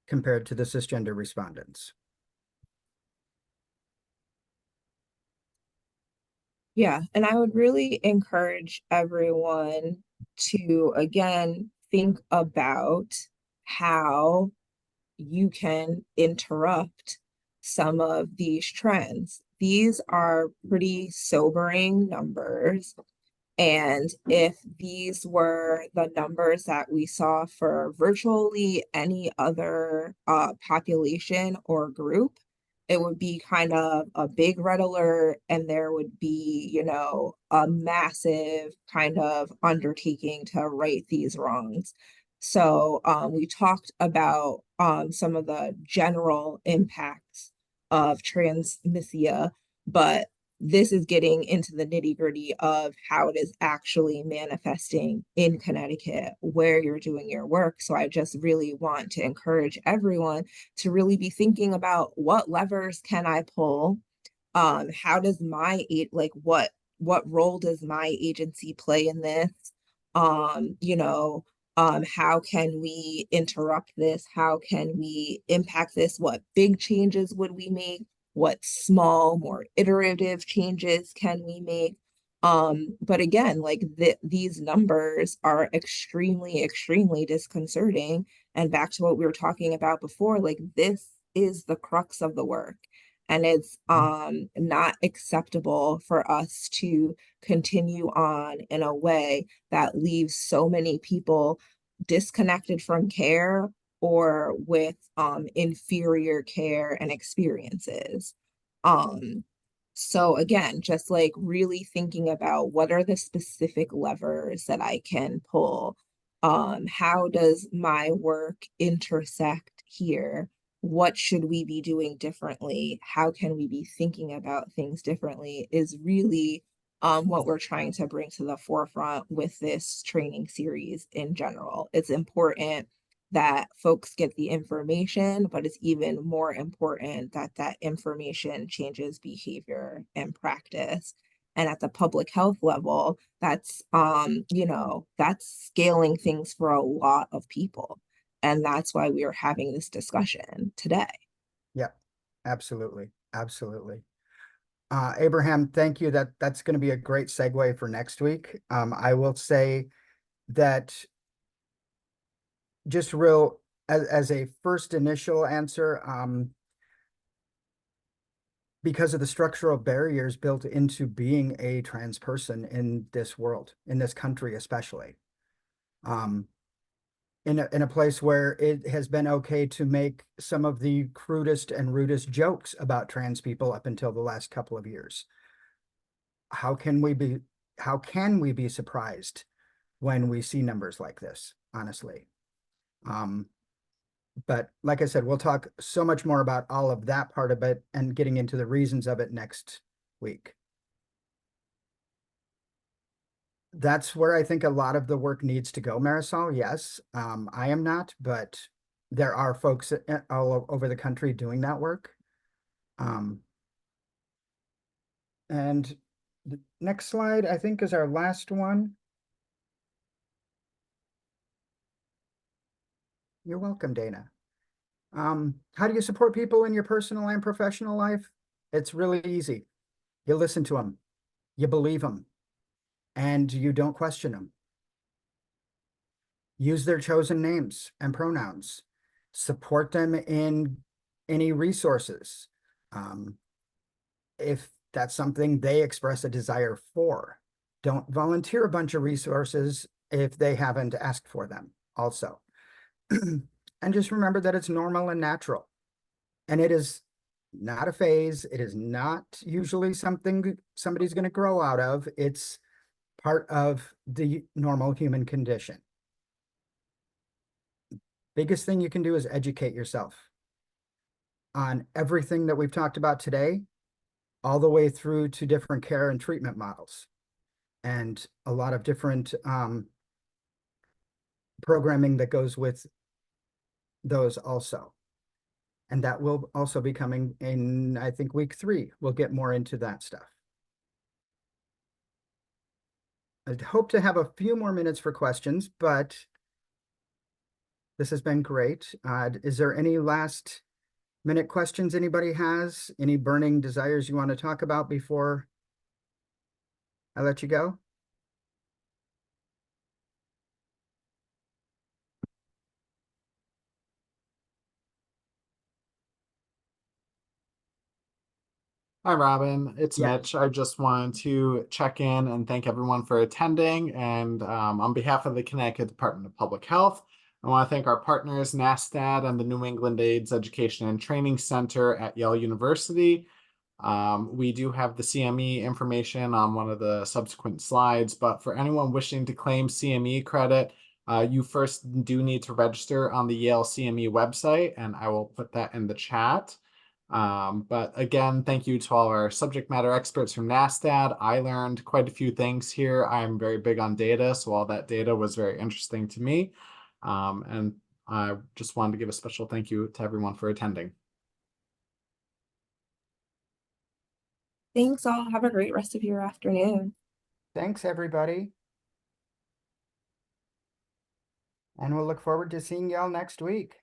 compared to the cisgender respondents. Yeah, and I would really encourage everyone to, again, think about how you can interrupt some of these trends. These are pretty sobering numbers. And if these were the numbers that we saw for virtually any other population or group, it would be kind of a big red alert, and there would be, you know, a massive kind of undertaking to right these wrongs. So we talked about some of the general impacts of transmisia, but this is getting into the nitty-gritty of how it is actually manifesting in Connecticut, where you're doing your work. So I just really want to encourage everyone to really be thinking about what levers can I pull? How does my what role does my agency play in this? You know, how can we interrupt this? How can we impact this? What big changes would we make? What small, more iterative changes can we make? But again, like these numbers are extremely, extremely disconcerting. And back to what we were talking about before, like this is the crux of the work. And it's not acceptable for us to continue on in a way that leaves so many people disconnected from care or with inferior care and experiences. So again, just like really thinking about what are the specific levers that I can pull. How does my work intersect here? What should we be doing differently? How can we be thinking about things differently is really what we're trying to bring to the forefront with this training series in general. It's important that folks get the information, but it's even more important that that information changes behavior and practice. And at the public health level, that's you know, that's scaling things for a lot of people. And that's why we are having this discussion today. Yeah, absolutely. Absolutely. Abraham, thank you. That's going to be a great segue for next week. I will say that just real as a first initial answer, because of the structural barriers built into being a trans person in this world, in this country especially, in a place where it has been okay to make some of the crudest and rudest jokes about trans people up until the last couple of years. How can we be surprised when we see numbers like this, honestly? But like I said, we'll talk so much more about all of that part of it and getting into the reasons of it next week. That's where I think a lot of the work needs to go, Marisol. Yes, I am not, but there are folks all over the country doing that work. And the next slide, I think, is our last one. You're welcome, Dana. How do you support people in your personal and professional life? It's really easy. You listen to them, you believe them, and you don't question them. Use their chosen names and pronouns. Support them in any resources. If that's something they express a desire for. Don't volunteer a bunch of resources if they haven't asked for them also. And just remember that it's normal and natural And it is not a phase. It is not usually something somebody's going to grow out of. It's part of the normal human condition. Biggest thing you can do is educate yourself on everything that we've talked about today, all the way through to different care and treatment models and a lot of different programming that goes with those also. And that will also be coming in, I think, week 3. We'll get more into that stuff. I hope to have a few more minutes for questions, but this has been great. Is there any last minute questions anybody has? Any burning desires you want to talk about before I let you go? Hi, Robin. It's Yeah. Mitch. I just wanted to check in and thank everyone for attending. And on behalf of the Connecticut Department of Public Health, I want to thank our partners, NASTAD and the New England AIDS Education and Training Center at Yale University. We do have the CME information on one of the subsequent slides, but for anyone wishing to claim CME credit, you first do need to register on the Yale CME website, and I will put that in the chat. But again, thank you to all our subject matter experts from NASTAD. I learned quite a few things here. I'm very big on data, so all that data was very interesting to me. And I just wanted to give a special thank you to everyone for attending. Thanks all. Have a great rest of your afternoon. Thanks, everybody. And we'll look forward to seeing y'all next week.